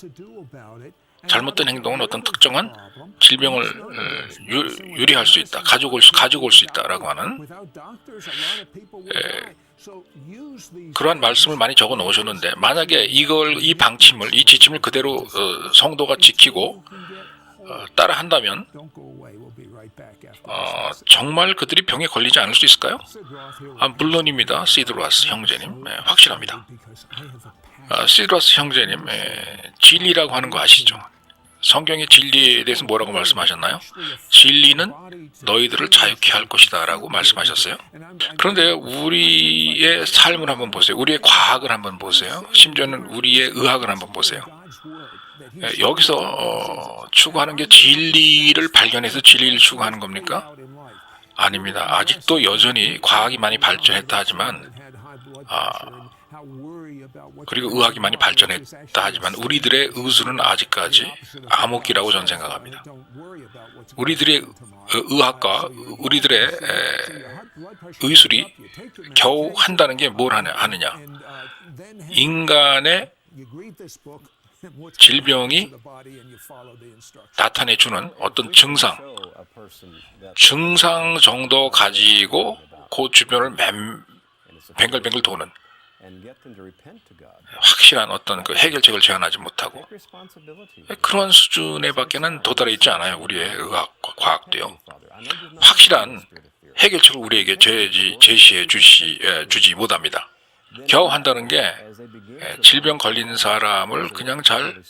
잘못된 행동은 어떤 특정한 질병을 유리할 수 있다, 가지고 올 수 있다라고 하는 그러한 말씀을 많이 적어 놓으셨는데 만약에 이 방침을, 이 지침을 그대로 성도가 지키고 따라한다면 정말 그들이 병에 걸리지 않을 수 있을까요? 물론입니다. 시드로아스 형제님, 확실합니다. 시드로아스 형제님, 진리라고 하는 거 아시죠? 성경의 진리에 대해서 뭐라고 말씀하셨나요? 진리는 너희들을 자유케 할 것이다 라고 말씀하셨어요. 그런데 우리의 삶을 한번 보세요. 우리의 과학을 한번 보세요. 심지어는 우리의 의학을 한번 보세요. 여기서 추구하는 게 진리를 발견해서 진리를 추구하는 겁니까? 아닙니다. 아직도 여전히 과학이 많이 발전했다 하지만 그리고 의학이 많이 발전했다 하지만 우리들의 의술은 아직까지 암흑기라고 저는 생각합니다. 우리들의 의학과 우리들의 의술이 겨우 한다는 게 뭘 하느냐? 인간의 질병이 나타내주는 어떤 증상 정도 가지고 그 주변을 뱅글뱅글 도는 확실한 어떤 그 해결책을 제안하지 못하고 그런 수준에 밖에는 도달해 있지 않아요. 우리의 의학과 과학도요. 확실한 해결책을 우리에게 제시해 주지 못합니다. 겨우 한다는 게 질병 걸린 사람을 그냥 잘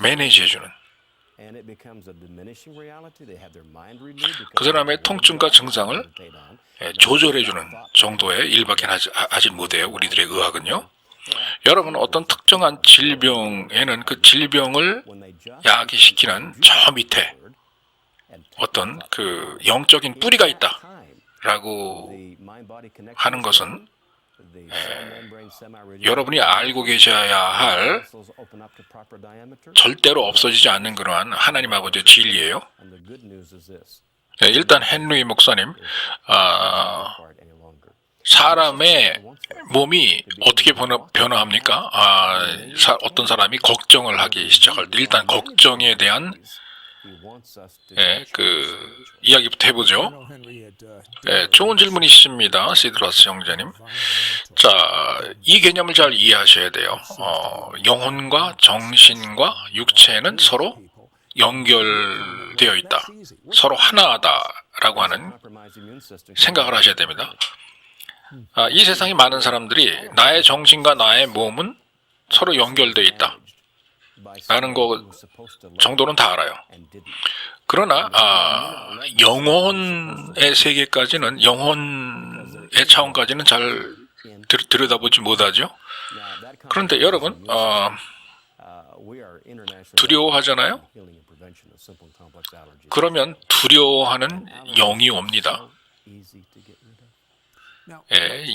매니지해주는 그 사람의 통증과 증상을 조절해주는 정도의 일밖에 하지 못해요. 우리들의 의학은요. 여러분 어떤 특정한 질병에는 그 질병을 야기시키는 저 밑에 어떤 그 영적인 뿌리가 있다라고 하는 것은 여러분이 알고 계셔야 할 절대로 없어지지 않는 그러한 하나님 아버지의 진리예요. 일단 헨리 목사님, 사람의 몸이 어떻게 변화합니까? 어떤 사람이 걱정을 하기 시작할 때 일단 걱정에 대한 그 이야기부터 해보죠. 좋은 질문이십니다, 시드라스 형제님. 자, 이 개념을 잘 이해하셔야 돼요. 영혼과 정신과 육체는 서로 연결되어 있다. 서로 하나다라고 하는 생각을 하셔야 됩니다. 이 세상에 많은 사람들이 나의 정신과 나의 몸은 서로 연결되어 있다 라는 거 정도는 다 알아요. 그러나 영혼의 세계까지는, 영혼의 차원까지는 잘 들여다보지 못하죠. 그런데 여러분 두려워하잖아요. 그러면 두려워하는 영이 옵니다.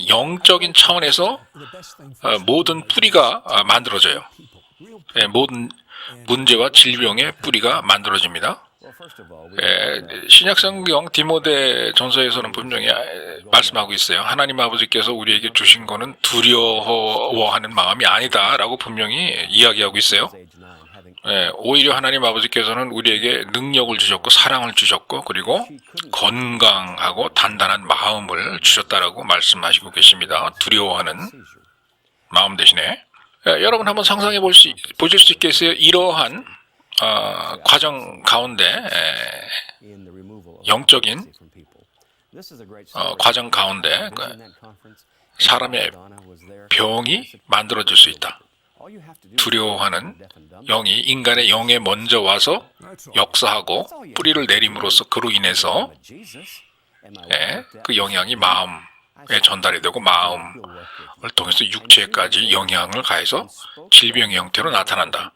영적인 차원에서 모든 뿌리가 만들어져요. 모든 문제와 질병의 뿌리가 만들어집니다. 신약성경 디모데 전서에서는 분명히 말씀하고 있어요. 하나님 아버지께서 우리에게 주신 거는 두려워하는 마음이 아니다라고 분명히 이야기하고 있어요. 오히려 하나님 아버지께서는 우리에게 능력을 주셨고 사랑을 주셨고 그리고 건강하고 단단한 마음을 주셨다라고 말씀하시고 계십니다. 두려워하는 마음 대신에 여러분 한번 상상해 보실 수 있겠어요? 이러한 과정 가운데 영적인 과정 가운데 사람의 병이 만들어질 수 있다. 두려워하는 영이 인간의 영에 먼저 와서 역사하고 뿌리를 내림으로써 그로 인해서 그 영향이 마음에 전달이 되고 마음을 통해서 육체까지 영향을 가해서 질병의 형태로 나타난다.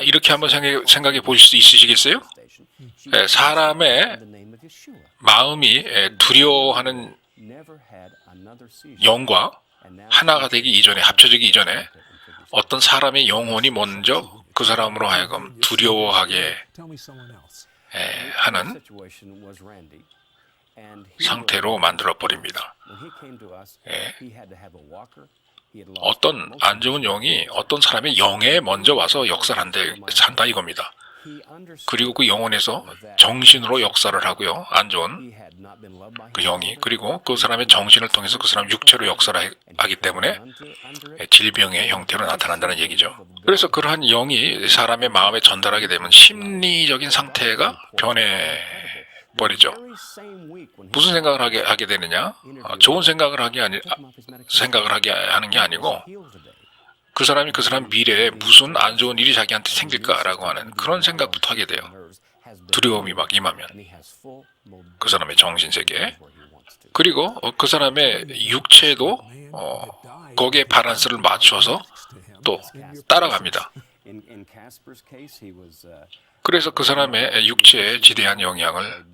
이렇게 한번 생각해 보실 수 있으시겠어요? 사람의 마음이 두려워하는 영과 하나가 되기 이전에, 합쳐지기 이전에 어떤 사람의 영혼이 먼저 그 사람으로 하여금 두려워하게 하는 상태로 만들어버립니다. 어떤 안 좋은 영이 어떤 사람의 영에 먼저 와서 역사를 한다 이겁니다. 그리고 그 영혼에서 정신으로 역사를 하고요. 안 좋은 그 영이 그리고 그 사람의 정신을 통해서 그 사람 육체로 역사를 하기 때문에 질병의 형태로 나타난다는 얘기죠. 그래서 그러한 영이 사람의 마음에 전달하게 되면 심리적인 상태가 변해버리죠. 무슨 생각을 하게 되느냐? 좋은 생각을 하게 하는 게 아니고 그 사람이 그 사람 미래에 무슨 안 좋은 일이 자기한테 생길까라고 하는 그런 생각부터 하게 돼요. 두려움이 막 임하면 그 사람의 정신세계에 그리고 그 사람의 육체도 거기에 밸런스를 맞춰서 또 따라갑니다. 그래서 그 사람의 육체에 지대한 영향을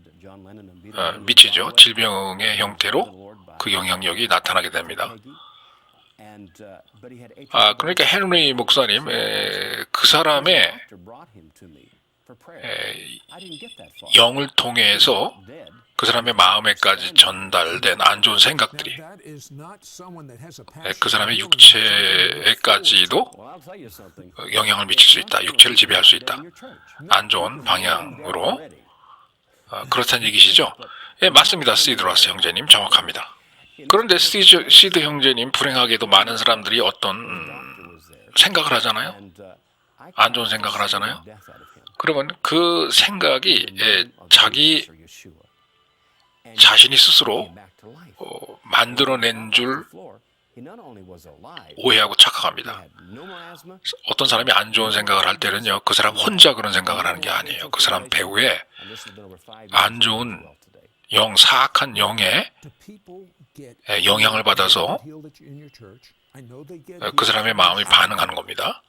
미치죠. 질병의 형태로 그 영향력이 나타나게 됩니다. 그러니까 헨리 목사님, 그 사람의 영을 통해서 그 사람의 마음에까지 전달된 안 좋은 생각들이 그 사람의 육체에까지도 영향을 미칠 수 있다. 육체를 지배할 수 있다. 안 좋은 방향으로 그렇다는 얘기시죠? 예, 맞습니다. 시드라스 형제님 정확합니다. 그런데 시드 형제님 불행하게도 많은 사람들이 어떤 생각을 하잖아요. 안 좋은 생각을 하잖아요. 그러면 그 생각이 자기 자신이 스스로 만들어낸 줄 오해하고 착각합니다. 어떤 사람이 안 좋은 생각을 할 때는요, 그 사람 혼자 그런 생각을 하는 게 아니에요. 그 사람 배후에 안 좋은 영, 사악한 영에 영향을 받아서 그 사람의 마음이 반응하는 겁니다.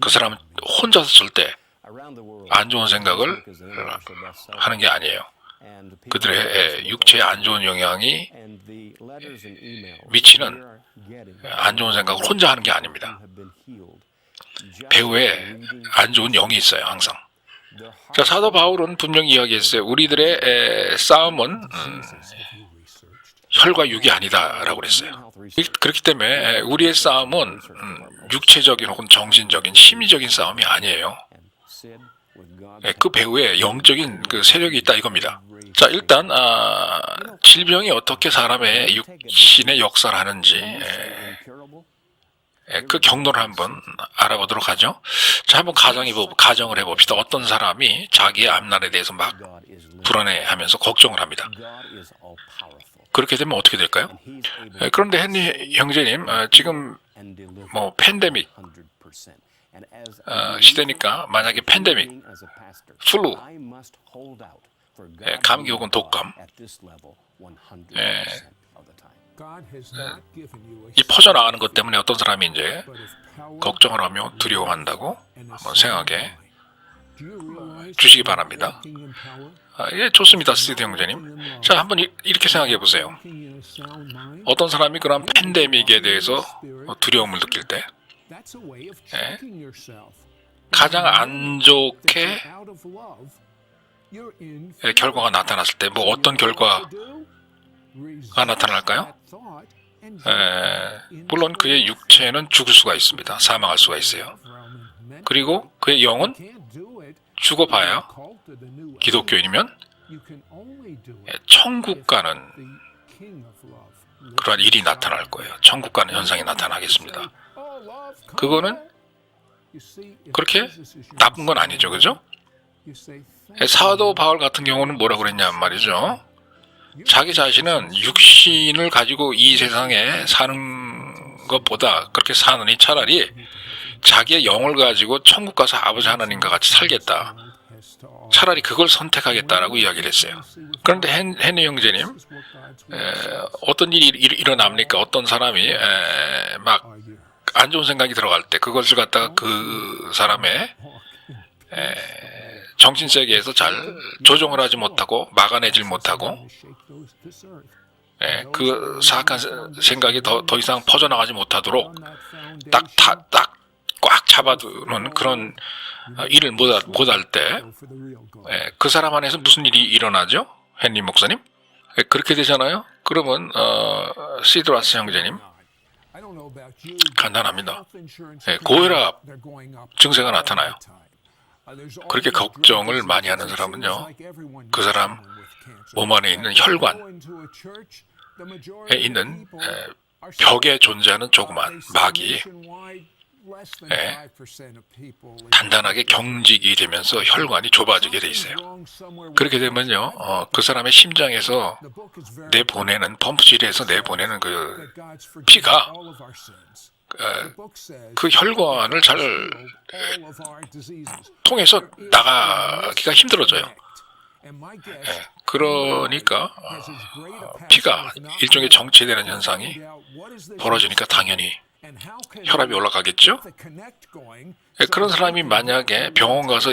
그 사람은 혼자서 절대 안 좋은 생각을 하는 게 아니에요. 그들의 육체에 안 좋은 영향이 미치는 안 좋은 생각을 혼자 하는 게 아닙니다. 배후에 안 좋은 영이 있어요, 항상. 자, 사도 바울은 분명히 이야기했어요. 우리들의 싸움은 혈과 육이 아니다라고 그랬어요. 그렇기 때문에 우리의 싸움은 육체적인 혹은 정신적인 심리적인 싸움이 아니에요. 그 배후에 영적인 그 세력이 있다 이겁니다. 자, 일단 질병이 어떻게 사람의 육신에 역사를 하는지 그 경로를 한번 알아보도록 하죠. 자, 한번 가정을 해봅시다. 어떤 사람이 자기의 앞날에 대해서 막 불안해하면서 걱정을 합니다. 그렇게 되면 어떻게 될까요? 그런데 헨리 형제님, 지금 뭐 팬데믹 시대니까 만약에 팬데믹, 플루, 감기 혹은 독감 이 퍼져나가는 것 때문에 어떤 사람이 이제 걱정을 하며 두려워한다고 한번 생각해 주시기 바랍니다. 예, 좋습니다, 스티드 형제님. 자, 한번 이렇게 생각해 보세요. 어떤 사람이 그런 팬데믹에 대해서 두려움을 느낄 때, 예, 가장 안 좋게 결과가 나타났을 때, 뭐 어떤 결과가 나타날까요? 물론 그의 육체는 죽을 수가 있습니다. 사망할 수가 있어요. 그리고 그의 영은 죽어봐야 기독교인이면 천국 가는 그러한 일이 나타날 거예요. 천국 가는 현상이 나타나겠습니다. 그거는 그렇게 나쁜 건 아니죠, 그죠? 사도 바울 같은 경우는 뭐라고 그랬냐 말이죠. 자기 자신은 육신을 가지고 이 세상에 사는 것보다 그렇게 사느니 차라리 자기의 영을 가지고 천국 가서 아버지 하나님과 같이 살겠다. 차라리 그걸 선택하겠다라고 이야기를 했어요. 그런데 헨리 형제님, 어떤 일이 일어납니까? 어떤 사람이 막 안 좋은 생각이 들어갈 때 그것을 갖다가 그 사람의 정신세계에서 잘 조정을 하지 못하고 막아내질 못하고 그 사악한 생각이 더 이상 퍼져나가지 못하도록 딱 꽉 잡아두는 그런 일을 못할 때 그 사람 안에서 무슨 일이 일어나죠? 헨리 목사님? 그렇게 되잖아요? 그러면 시드라스 형제님, 간단합니다. 고혈압 증세가 나타나요. 그렇게 걱정을 많이 하는 사람은요, 그 사람 몸 안에 있는 혈관에 있는 벽에 존재하는 조그만 막이 단단하게 경직이 되면서 혈관이 좁아지게 돼 있어요. 그렇게 되면요, 그 사람의 심장에서 내보내는 펌프질에서 내보내는 그 피가 그 혈관을 잘 통해서 나가기가 힘들어져요. 그러니까 피가 일종의 정체되는 현상이 벌어지니까 당연히 혈압이 올라가겠죠? 그런 사람이 만약에 병원 가서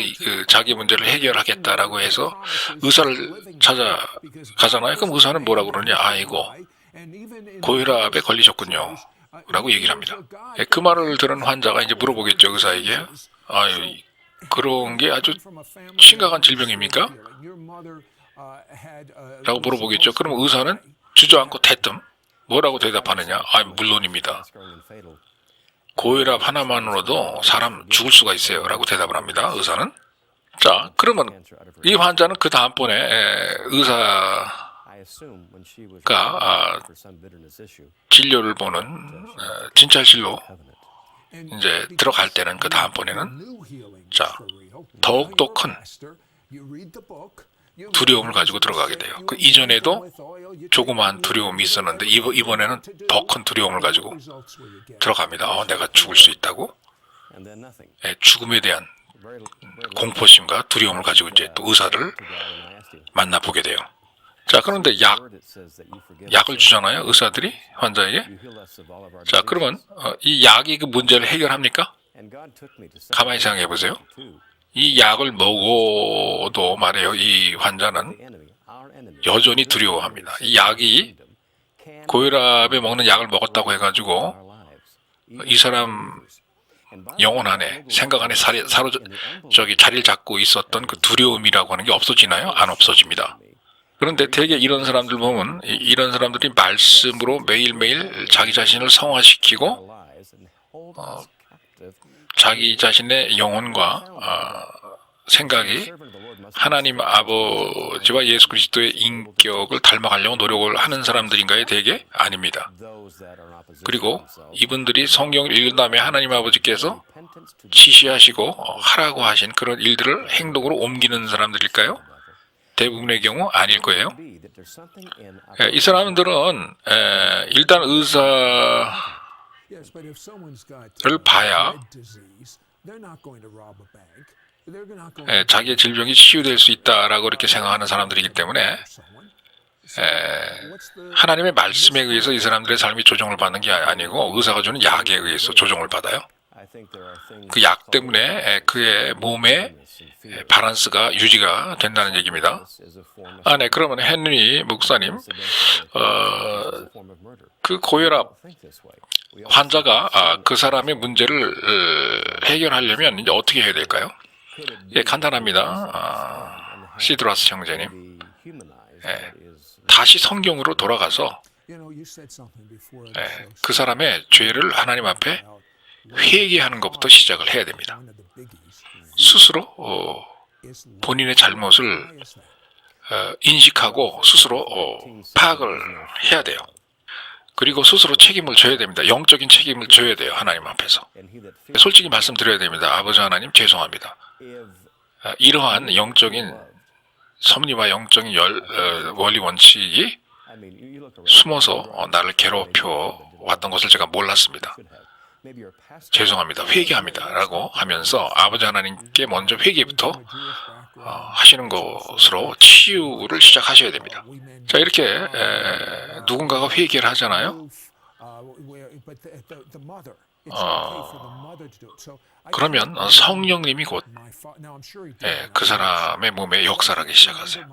자기 문제를 해결하겠다라고 해서 의사를 찾아가잖아요. 그럼 의사는 뭐라고 그러냐? 아이고, 고혈압에 걸리셨군요. 라고 얘기를 합니다. 그 말을 들은 환자가 이제 물어보겠죠, 의사에게. 아유, 그런 게 아주 심각한 질병입니까? 라고 물어보겠죠. 그럼 의사는 주저앉고 대뜸 뭐라고 대답하느냐? 아, 물론입니다. 고혈압 하나만으로도 사람 죽을 수가 있어요. 라고 대답을 합니다. 의사는. 자, 그러면 이 환자는 그 다음번에 의사가 진료를 보는 진찰실로 이제 들어갈 때는 그 다음번에는 자, 더욱더 큰 두려움을 가지고 들어가게 돼요. 그 이전에도 조그마한 두려움이 있었는데 이번에는 더 큰 두려움을 가지고 들어갑니다. 내가 죽을 수 있다고? 죽음에 대한 공포심과 두려움을 가지고 이제 또 의사를 만나보게 돼요. 자, 그런데 약을 주잖아요, 의사들이 환자에게. 자, 그러면 이 약이 그 문제를 해결합니까? 가만히 생각해 보세요. 이 약을 먹어도 말이에요, 이 환자는 여전히 두려워합니다. 이 약이 고혈압에 먹는 약을 먹었다고 해가지고 이 사람 영혼 안에, 생각 안에 자리를 잡고 있었던 그 두려움이라고 하는 게 없어지나요? 안 없어집니다. 그런데 대개 이런 사람들 보면 이런 사람들이 말씀으로 매일매일 자기 자신을 성화시키고 자기 자신의 영혼과 생각이 하나님 아버지와 예수 그리스도의 인격을 닮아가려고 노력을 하는 사람들인가요? 대개 아닙니다. 그리고 이분들이 성경을 읽은 다음에 하나님 아버지께서 지시하시고 하라고 하신 그런 일들을 행동으로 ом기는 사람들일까요? 대부분의 경우 아닐 거예요. 이 사람들은 일단 의사를 봐야 자기의 질병이 치유될 수 있다라고 이렇게 생각하는 사람들이기 때문에 하나님의 말씀에 의해서 이 사람들의 삶이 조정을 받는 게 아니고 의사가 주는 약에 의해서 조정을 받아요. 그 약 때문에 그의 몸의 밸런스가 유지가 된다는 얘기입니다. 네, 그러면 헨리 목사님, 그 고혈압 환자가 그 사람의 문제를 해결하려면 이제 어떻게 해야 될까요? 예, 간단합니다. 시드라스 형제님, 다시 성경으로 돌아가서 그 사람의 죄를 하나님 앞에 회개하는 것부터 시작을 해야 됩니다. 스스로 본인의 잘못을 인식하고 스스로 파악을 해야 돼요. 그리고 스스로 책임을 져야 됩니다. 영적인 책임을 져야 돼요. 하나님 앞에서. 솔직히 말씀드려야 됩니다. 아버지 하나님 죄송합니다. 이러한 영적인 섭리와 영적인 원리 원칙이 숨어서 나를 괴롭혀 왔던 것을 제가 몰랐습니다. 죄송합니다. 회개합니다. 라고 하면서 아버지 하나님께 먼저 회개부터 하시는 것으로 치유를 시작하셔야 됩니다. 자, 이렇게 누군가가 회개를 하잖아요. 그러면 성령님이 곧 그 사람의 몸에 역사를 하기 시작하세요.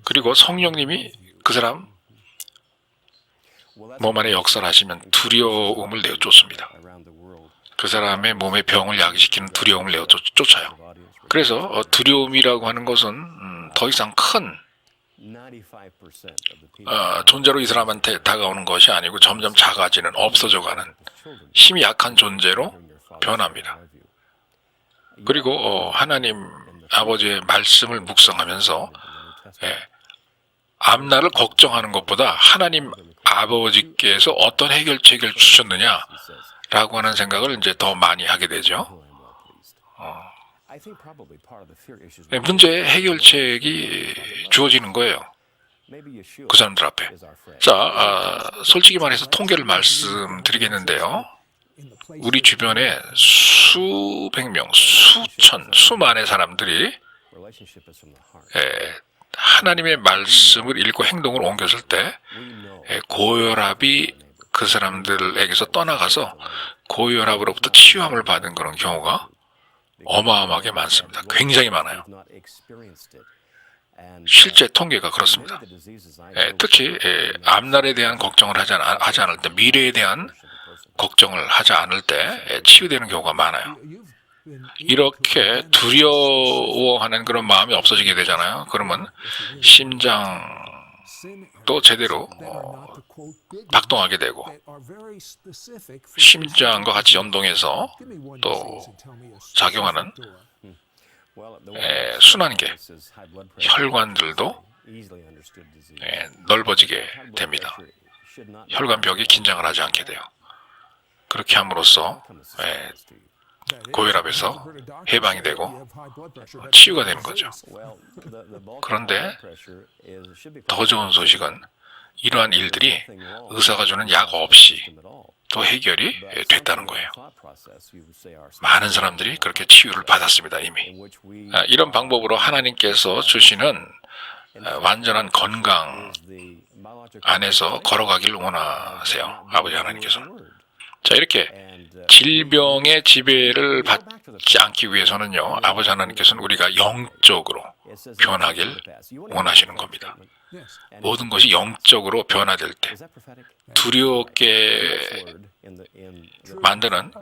그리고 성령님이 그 사람 몸 안에 역사를 하시면 두려움을 내쫓습니다. 그 사람의 몸의 병을 야기시키는 두려움을 내쫓아요. 그래서 두려움이라고 하는 것은 더 이상 큰 존재로 이 사람한테 다가오는 것이 아니고 점점 작아지는, 없어져가는 힘이 약한 존재로 변합니다. 그리고 하나님 아버지의 말씀을 묵상하면서 앞날을 걱정하는 것보다 하나님 아버지께서 어떤 해결책을 주셨느냐라고 하는 생각을 이제 더 많이 하게 되죠. 문제의 해결책이 주어지는 거예요. 그 사람들 앞에. 자, 솔직히 말해서 통계를 말씀드리겠는데요. 우리 주변에 수백 명, 수천, 수만의 사람들이 하나님의 말씀을 읽고 행동을 옮겼을 때 고혈압이 그 사람들에게서 떠나가서 고혈압으로부터 치유함을 받은 그런 경우가 어마어마하게 많습니다. 굉장히 많아요. 실제 통계가 그렇습니다. 특히 앞날에 대한 걱정을 하지 않을 때, 미래에 대한 걱정을 하지 않을 때 치유되는 경우가 많아요. 이렇게 두려워하는 그런 마음이 없어지게 되잖아요. 그러면 심장도 제대로 박동하게 되고 심장과 같이 연동해서 또 작용하는 순환계, 혈관들도 넓어지게 됩니다. 혈관벽이 긴장을 하지 않게 돼요. 그렇게 함으로써 고혈압에서 해방이 되고 치유가 되는 거죠. 그런데 더 좋은 소식은 이러한 일들이 의사가 주는 약 없이 또 해결이 됐다는 거예요. 많은 사람들이 그렇게 치유를 받았습니다, 이미. 이런 방법으로 하나님께서 주시는 완전한 건강 안에서 걸어가길 원하세요, 아버지 하나님께서는. 자, 이렇게 질병의 지배를 받지 않기 위해서는요, 아버지 하나님께서는 우리가 영적으로 변하길 원하시는 겁니다. 모든 것이 영적으로 변화될 때 두렵게 만드는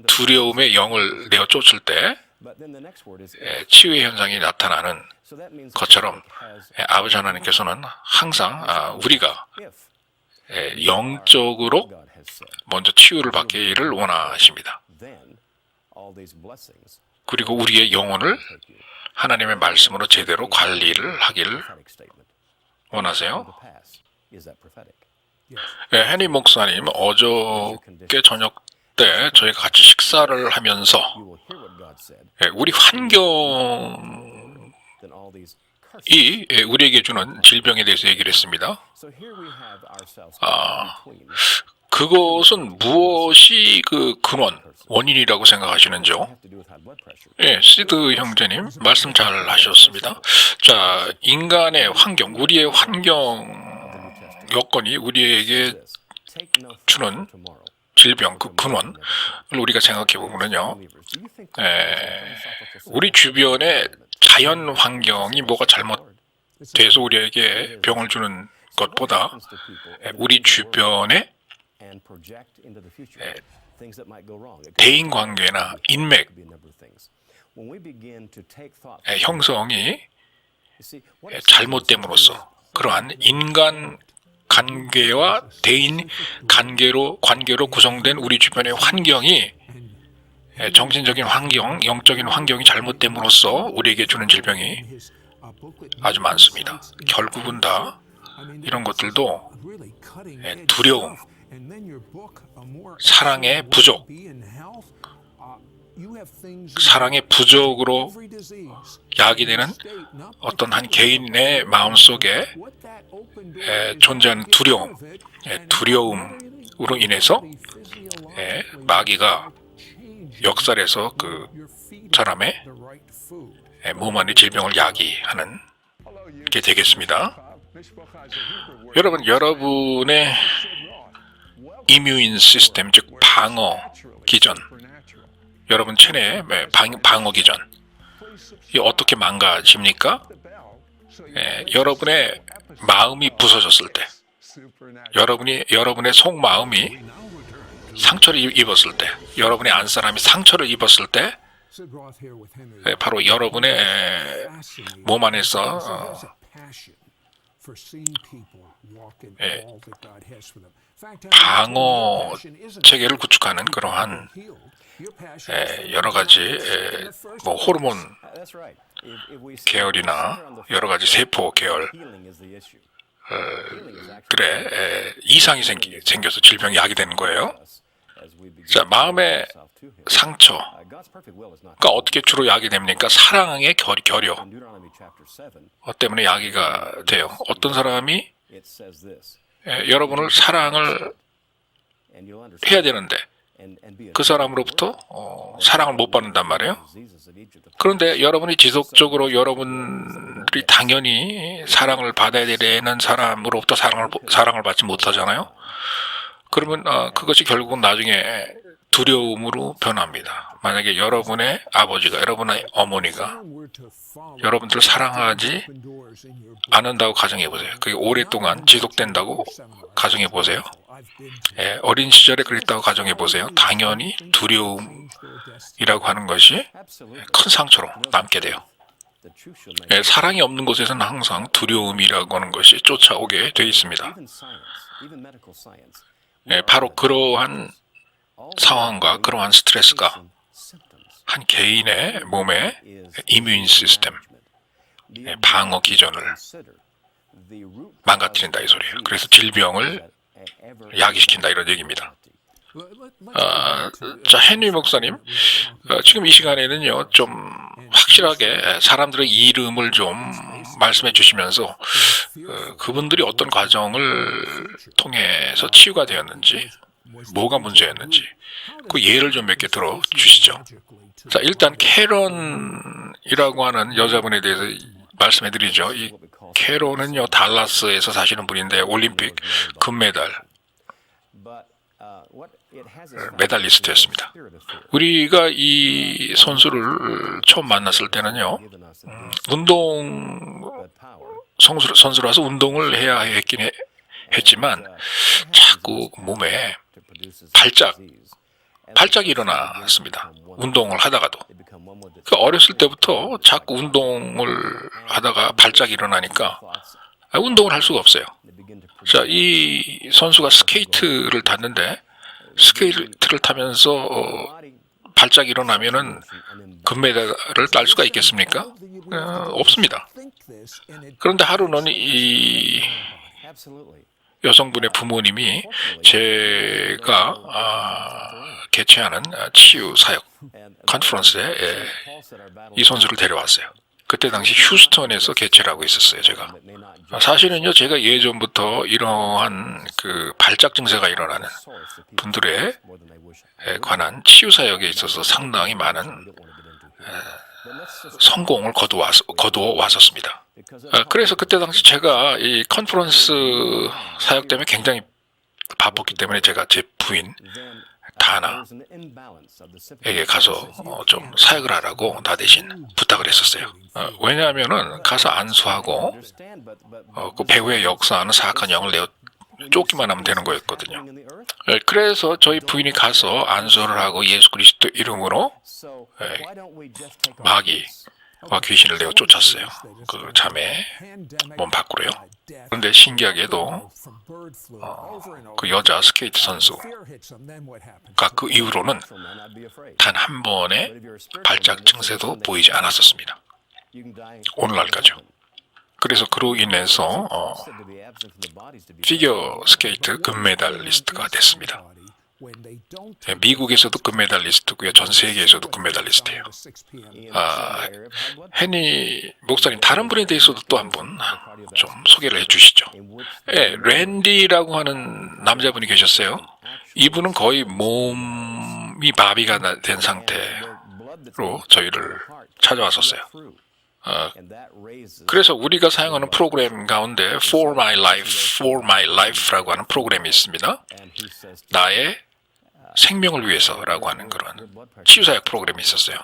두려움의 영을 내어 쫓을 때 치유의 현상이 나타나는 것처럼 아버지 하나님께서는 항상 우리가 영적으로 먼저 치유를 받기를 원하십니다. 그리고 우리의 영혼을 하나님의 말씀으로 제대로 관리를 하기를 원하세요. 헨리 목사님, 어저께 저녁 때 저희가 같이 식사를 하면서 우리 환경이 우리에게 주는 질병에 대해서 얘기를 했습니다. 그것은 무엇이 그 근원, 원인이라고 생각하시는지요? 시드 형제님 말씀 잘 하셨습니다. 자, 인간의 환경, 우리의 환경 여건이 우리에게 주는 질병, 그 근원을 우리가 생각해 보면요, 우리 주변의 자연 환경이 뭐가 잘못돼서 우리에게 병을 주는 것보다 우리 주변의 대인 관계나 인맥 형성이 잘못됨으로써 그러한 인간 관계와 대인 관계로 구성된 우리 주변의 환경이 정신적인 환경, 영적인 환경이 잘못됨으로써 우리에게 주는 질병이 아주 많습니다. 결국은 다 이런 것들도 두려움, 사랑의 부족, 사랑의 부족으로 야기되는 어떤 한 개인의 마음속에 존재하는 두려움으로 인해서 마귀가 역살해서 그 사람의 몸 안의 질병을 야기하는 게 되겠습니다. 여러분, 여러분의 이뮤인 시스템, 즉 방어 기전, 여러분 체내의 방어 기전, 이 어떻게 망가집니까? 여러분의 마음이 부서졌을 때, 여러분의 속마음이 상처를 입었을 때, 여러분의 안사람이 상처를 입었을 때, 바로 여러분의 몸 안에서 방어 체계를 구축하는 그러한 여러 가지 뭐 호르몬 계열이나 여러 가지 세포 계열 이상이 생겨서 질병이 야기 되는 거예요. 자, 마음의 상처가 어떻게 주로 야기 됩니까? 사랑의 결여 때문에 야기가 돼요. 어떤 사람이 여러분을 사랑을 해야 되는데 그 사람으로부터 사랑을 못 받는단 말이에요. 그런데 여러분이 지속적으로 여러분들이 당연히 사랑을 받아야 되는 사람으로부터 사랑을 받지 못하잖아요. 그러면 그것이 결국은 나중에 두려움으로 변합니다. 만약에 여러분의 아버지가, 여러분의 어머니가 여러분들을 사랑하지 않는다고 가정해보세요. 그게 오랫동안 지속된다고 가정해보세요. 어린 시절에 그랬다고 가정해보세요. 당연히 두려움이라고 하는 것이 큰 상처로 남게 돼요. 사랑이 없는 곳에서는 항상 두려움이라고 하는 것이 쫓아오게 돼 있습니다. 바로 그러한 상황과 그러한 스트레스가 한 개인의 몸의 이뮤인 시스템, 방어 기전을 망가뜨린다 이 소리예요. 그래서 질병을 야기시킨다 이런 얘기입니다. 자, 헨리 목사님, 지금 이 시간에는요 좀 확실하게 사람들의 이름을 좀 말씀해 주시면서 그분들이 어떤 과정을 통해서 치유가 되었는지, 뭐가 문제였는지 그 예를 좀 몇 개 들어 주시죠. 자, 일단 캐런이라고 하는 여자분에 대해서 말씀해 드리죠. 이 캐런은요 달라스에서 사시는 분인데 올림픽 금메달 메달리스트였습니다. 우리가 이 선수를 처음 만났을 때는요 선수라서 운동을 해야 했지만 자꾸 몸에 발작이 일어났습니다. 운동을 하다가도. 어렸을 때부터 자꾸 운동을 하다가 발작이 일어나니까 운동을 할 수가 없어요. 자, 이 선수가 스케이트를 탔는데 스케이트를 타면서 발작이 일어나면은 금메달을 딸 수가 있겠습니까? 없습니다. 그런데 하루는 이 여성분의 부모님이 제가 개최하는 치유 사역 컨퍼런스에 이 선수를 데려왔어요. 그때 당시 휴스턴에서 개최를 하고 있었어요. 제가 사실은요 제가 예전부터 이러한 그 발작 증세가 일어나는 분들에 관한 치유 사역에 있어서 상당히 많은 성공을 거두어 왔었습니다. 그래서 그때 당시 제가 이 컨퍼런스 사역 때문에 굉장히 바빴기 때문에 제가 제 부인 다나에게 가서 좀 사역을 하라고 나 대신 부탁을 했었어요. 왜냐하면은 가서 안수하고 그 배후의 역사하는 사악한 영을 내어 쫓기만 하면 되는 거였거든요. 그래서 저희 부인이 가서 안수를 하고 예수 그리스도 이름으로 마귀와 귀신을 내어 쫓았어요. 그 자매 몸 밖으로요. 그런데 신기하게도 그 여자 스케이트 선수가 그 이후로는 단 한 번의 발작 증세도 보이지 않았었습니다. 오늘날까지요. 그래서 그로 인해서 피겨 스케이트 금메달리스트가 됐습니다. 미국에서도 금메달리스트고요. 전 세계에서도 금메달리스트예요. 해니 목사님 다른 분에 대해서도 또 한 분 좀 소개를 해주시죠. 랜디라고 하는 남자분이 계셨어요. 이분은 거의 몸이 마비가 된 상태로 저희를 찾아왔었어요. 그래서 우리가 사용하는 프로그램 가운데 For My Life라고 하는 프로그램이 있습니다. 나의 생명을 위해서라고 하는 그런 치유사역 프로그램이 있었어요.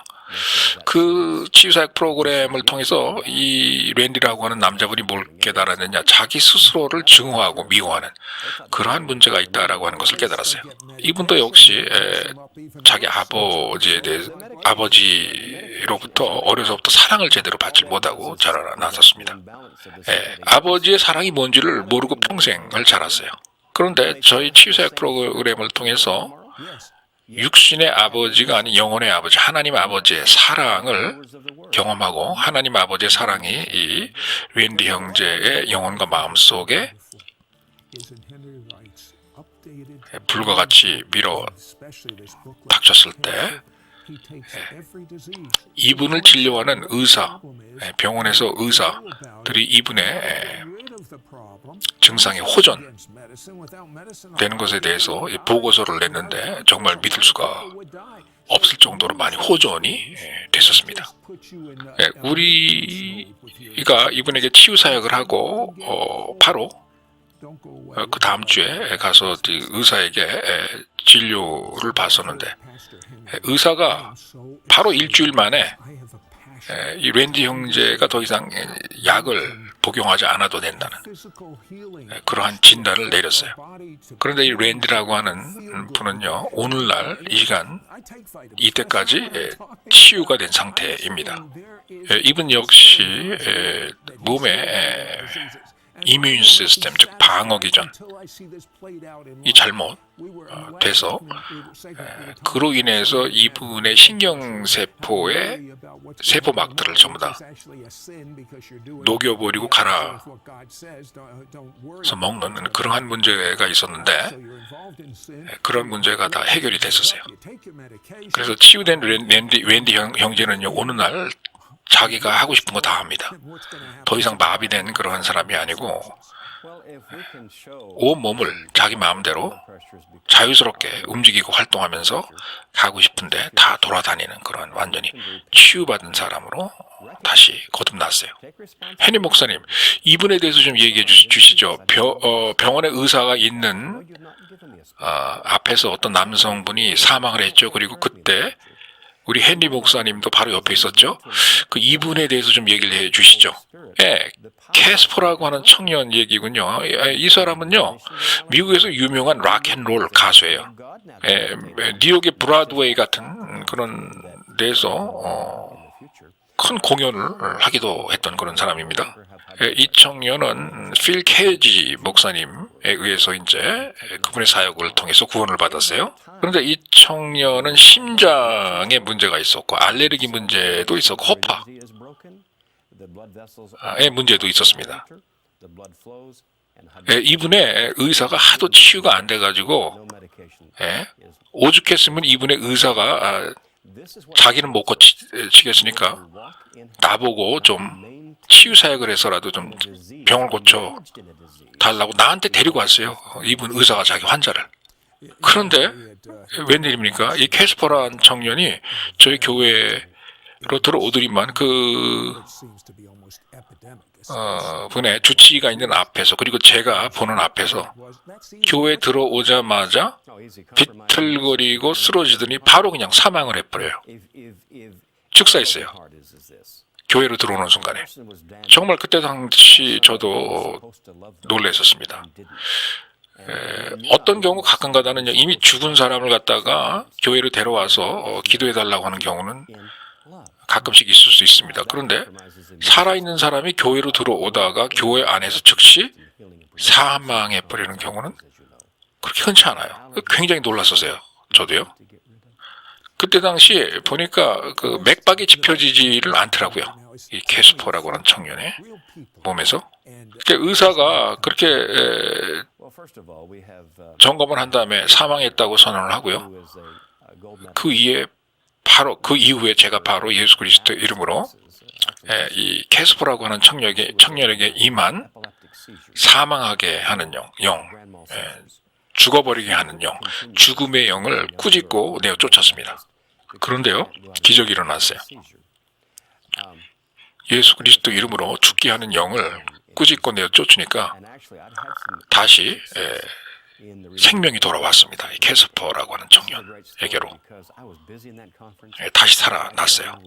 그 치유사역 프로그램을 통해서 이 랜디라고 하는 남자분이 뭘 깨달았느냐, 자기 스스로를 증오하고 미워하는 그러한 문제가 있다라고 하는 것을 깨달았어요. 이분도 역시 자기 아버지로부터 어려서부터 사랑을 제대로 받지 못하고 자라났었습니다. 아버지의 사랑이 뭔지를 모르고 평생을 자랐어요. 그런데 저희 치유사역 프로그램을 통해서 육신의 아버지가 아닌 영혼의 아버지, 하나님 아버지의 사랑을 경험하고 하나님 아버지의 사랑이 이 랜디 형제의 영혼과 마음 속에 불과 같이 밀어 닥쳤을 때 이분을 진료하는 의사, 병원에서 의사들이 이분의 증상이 호전되는 것에 대해서 보고서를 냈는데 정말 믿을 수가 없을 정도로 많이 호전이 됐었습니다. 우리가 이분에게 치유 사역을 하고 바로 그 다음 주에 가서 의사에게 진료를 받았었는데 의사가 바로 일주일 만에 이 랜디 형제가 더 이상 약을 복용하지 않아도 된다는 그러한 진단을 내렸어요. 그런데 이 랜디라고 하는 분은요, 오늘날 이 시간 이때까지 치유가 된 상태입니다. 이분 역시 몸의 이뮤인 시스템, 즉 방어기전 이 잘못돼서 그로 인해서 이분의 신경세포의 세포막들을 전부 다 녹여버리고 갈아서 먹는 그러한 문제가 있었는데 그런 문제가 다 해결이 됐었어요. 그래서 치유된 랜디 형제는요, 어느 날 자기가 하고 싶은 거 다 합니다. 더 이상 마비된 그러한 사람이 아니고 온 몸을 자기 마음대로 자유스럽게 움직이고 활동하면서 가고 싶은데 다 돌아다니는 그런 완전히 치유받은 사람으로 다시 거듭났어요. 해니 목사님, 이분에 대해서 좀 얘기해 주시죠. 병원에 의사가 있는 앞에서 어떤 남성분이 사망을 했죠. 그리고 그때 우리 헨리 목사님도 바로 옆에 있었죠. 그 이분에 대해서 좀 얘기를 해 주시죠. 캐스퍼라고 하는 청년 얘기군요. 이 사람은요, 미국에서 유명한 락앤롤 가수예요. 뉴욕의 브라드웨이 같은 그런 데서 큰 공연을 하기도 했던 그런 사람입니다. 이 청년은 필 케이지 목사님에 의해서 이제 그분의 사역을 통해서 구원을 받았어요. 그런데 이 청년은 심장에 문제가 있었고 알레르기 문제도 있었고 호파의 문제도 있었습니다. 이분의 의사가 하도 치유가 안 돼가지고 오죽했으면 이분의 의사가 자기는 못 고치겠으니까 나보고 좀 치유 사역을 해서라도 좀 병을 고쳐 달라고 나한테 데리고 왔어요. 이분 의사가 자기 환자를. 그런데 웬일입니까? 이 캐스퍼라는 청년이 저희 교회에 들어오더니만 분의 주치의가 있는 앞에서, 그리고 제가 보는 앞에서 교회 들어오자마자 비틀거리고 쓰러지더니 바로 그냥 사망을 해버려요. 즉사했어요. 교회로 들어오는 순간에. 정말 그때 당시 저도 놀랐었습니다. 어떤 경우 가끔가다는 이미 죽은 사람을 갖다가 교회로 데려와서 기도해달라고 하는 경우는 가끔씩 있을 수 있습니다. 그런데 살아있는 사람이 교회로 들어오다가 교회 안에서 즉시 사망해버리는 경우는 그렇게 흔치 않아요. 굉장히 놀랐었어요. 저도요. 그때 당시 보니까 그 맥박이 짚혀지지를 않더라고요. 이 캐스퍼라고 하는 청년의 몸에서. 의사가 그렇게 점검을 한 다음에 사망했다고 선언을 하고요. 그 이후에 제가 바로 예수 그리스도 이름으로 이 캐스퍼라고 하는 청년에게 임한 사망하게 하는 영, 죽어버리게 하는 영, 죽음의 영을 꾸짖고 내어 쫓았습니다. 그런데요, 기적이 일어났어요. 예수 그리스도 이름으로 죽게 하는 영을 꾸짖고 내어 쫓으니까 다시 생명이 돌아왔습니다. 이 캐스퍼라고 하는 청년에게로 다시 살아났어요.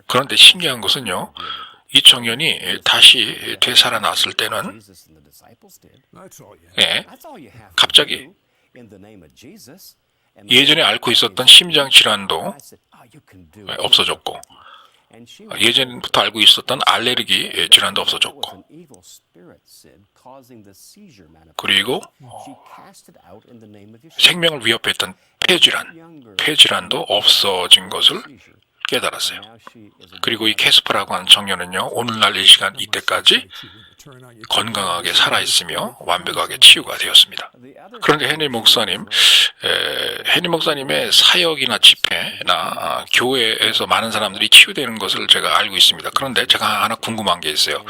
그런데 신기한 것은요, 이 청년이 다시 되살아났을 때는 갑자기 예전에 앓고 있었던 심장 질환도 없어졌고, 예전부터 알고 있었던 알레르기 질환도 없어졌고, 그리고 생명을 위협했던 폐질환도 없어진 것을 깨달았어요. 그리고 이 캐스퍼라고 하는 청년은요, 오늘날 이 시간 이때까지 건강하게 살아있으며 완벽하게 치유가 되었습니다. 그런데 해니 목사님의 사역이나 집회나 교회에서 많은 사람들이 치유되는 것을 제가 알고 있습니다. 그런데 제가 하나 궁금한 게 있어요.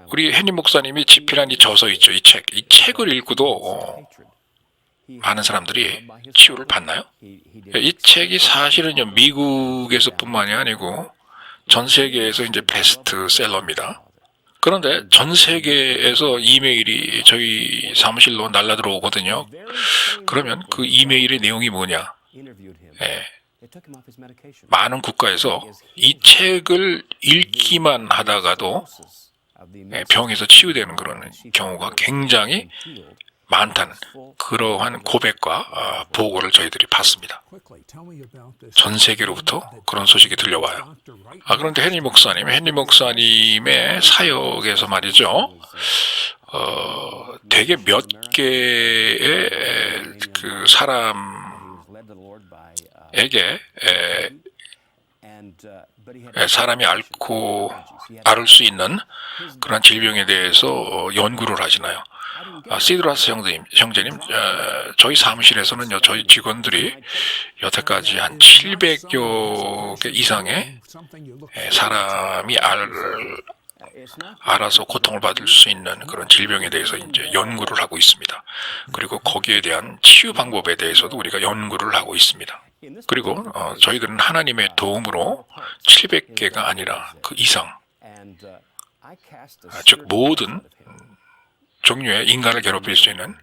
우리 해니 목사님이 집필한 이 저서 있죠. 이 책을 읽고도 많은 사람들이 치유를 받나요? 이 책이 사실은요, 미국에서뿐만이 아니고 전 세계에서 이제 베스트셀러입니다. 그런데 전 세계에서 이메일이 저희 사무실로 날라 들어오거든요. 그러면 그 이메일의 내용이 뭐냐? 많은 국가에서 이 책을 읽기만 하다가도 병에서 치유되는 그런 경우가 굉장히 많다는 그러한 고백과 보고를 저희들이 받습니다. 전 세계로부터 그런 소식이 들려와요. 그런데 해니 목사님의 사역에서 말이죠, 되게 몇 개의 그 사람이 앓을 수 있는 그런 질병에 대해서 연구를 하시나요? 시드라스 형제님, 저희 사무실에서는요, 저희 직원들이 여태까지 한 700여 개 이상의 사람이 알아서 고통을 받을 수 있는 그런 질병에 대해서 이제 연구를 하고 있습니다. 그리고 거기에 대한 치유 방법에 대해서도 우리가 연구를 하고 있습니다. 그리고 저희들은 하나님의 도움으로 700개가 아니라 그 이상, 즉 모든 종류의 인간을 괴롭힐 수 있는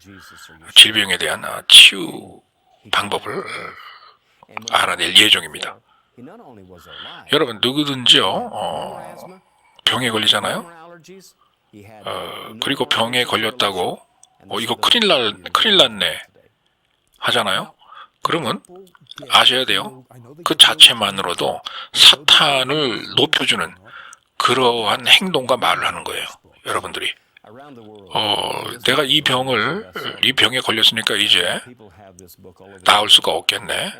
질병에 대한 치유 방법을 알아낼 예정입니다. 여러분, 누구든지요, 병에 걸리잖아요. 그리고 병에 걸렸다고 이거 큰일 났네 하잖아요. 그러면 아셔야 돼요. 그 자체만으로도 사탄을 높여주는 그러한 행동과 말을 하는 거예요. 여러분들이. 내가 이 병에 걸렸으니까 이제 나을 수가 없겠네.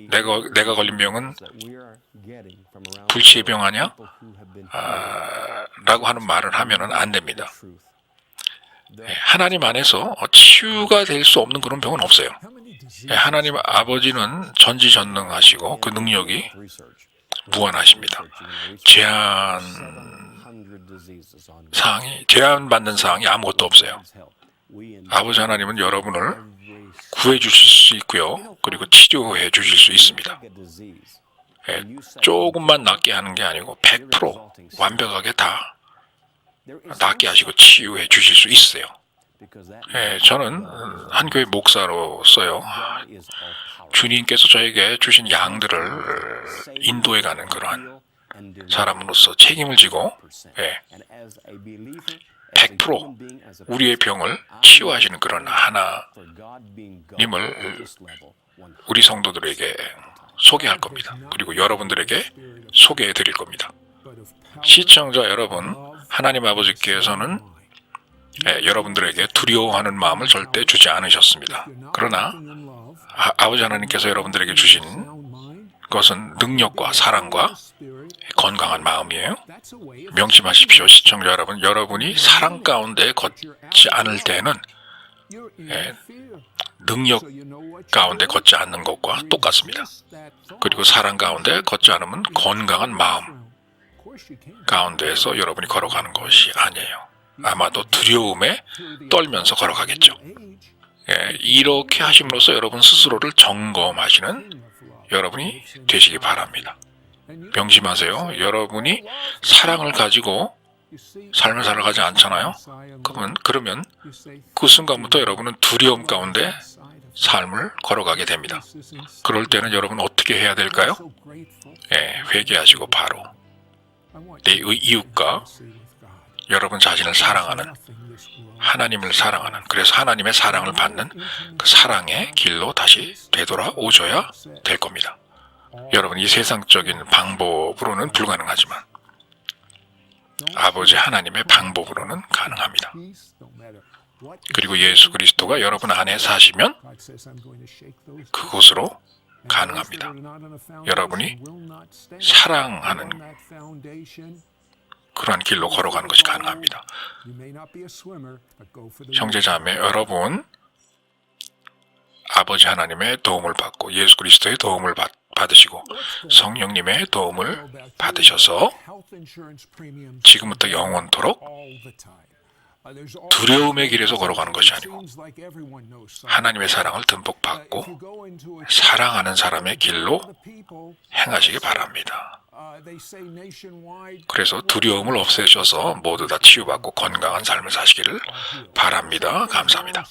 내가 걸린 병은 불치의 병 아니야? 라고 하는 말을 하면은 안 됩니다. 하나님 안에서 치유가 될 수 없는 그런 병은 없어요. 하나님 아버지는 전지전능하시고 그 능력이 무한하십니다. 제한받는 사항이 아무것도 없어요. 아버지 하나님은 여러분을 구해 주실 수 있고요. 그리고 치료해 주실 수 있습니다. 조금만 낫게 하는 게 아니고 100% 완벽하게 다 낫게 하시고 치유해 주실 수 있어요. 저는 한 교회 목사로서요, 주님께서 저에게 주신 양들을 인도해 가는 그러한 사람으로서 책임을 지고 100% 우리의 병을 치유하시는 그런 하나님을 우리 성도들에게 소개할 겁니다. 그리고 여러분들에게 소개해 드릴 겁니다. 시청자 여러분, 하나님 아버지께서는 여러분들에게 두려워하는 마음을 절대 주지 않으셨습니다. 그러나 아버지 하나님께서 여러분들에게 주신 것은 능력과 사랑과 건강한 마음이에요. 명심하십시오, 시청자 여러분. 여러분이 사랑 가운데 걷지 않을 때는 능력 가운데 걷지 않는 것과 똑같습니다. 그리고 사랑 가운데 걷지 않으면 건강한 마음 가운데에서 여러분이 걸어가는 것이 아니에요. 아마도 두려움에 떨면서 걸어가겠죠. 이렇게 하심으로써 여러분 스스로를 점검하시는 여러분이 되시기 바랍니다. 명심하세요. 여러분이 사랑을 가지고 삶을 살아가지 않잖아요. 그러면 그 순간부터 여러분은 두려움 가운데 삶을 걸어가게 됩니다. 그럴 때는 여러분 어떻게 해야 될까요? 회개하시고 바로 내 이웃과 여러분 자신을 사랑하는, 하나님을 사랑하는, 그래서 하나님의 사랑을 받는 그 사랑의 길로 다시 되돌아오셔야 될 겁니다. 여러분, 이 세상적인 방법으로는 불가능하지만 아버지 하나님의 방법으로는 가능합니다. 그리고 예수 그리스도가 여러분 안에 사시면 그곳으로 가능합니다. 여러분이 사랑하는 그러한 길로 걸어가는 것이 가능합니다. 형제자매 여러분, 아버지 하나님의 도움을 받고 예수 그리스도의 도움을 받으시고 성령님의 도움을 받으셔서 지금부터 영원토록 두려움의 길에서 걸어가는 것이 아니고 하나님의 사랑을 듬뿍 받고 사랑하는 사람의 길로 행하시기 바랍니다. 그래서 두려움을 없애셔서 모두 다 치유받고 건강한 삶을 사시기를 바랍니다. 감사합니다.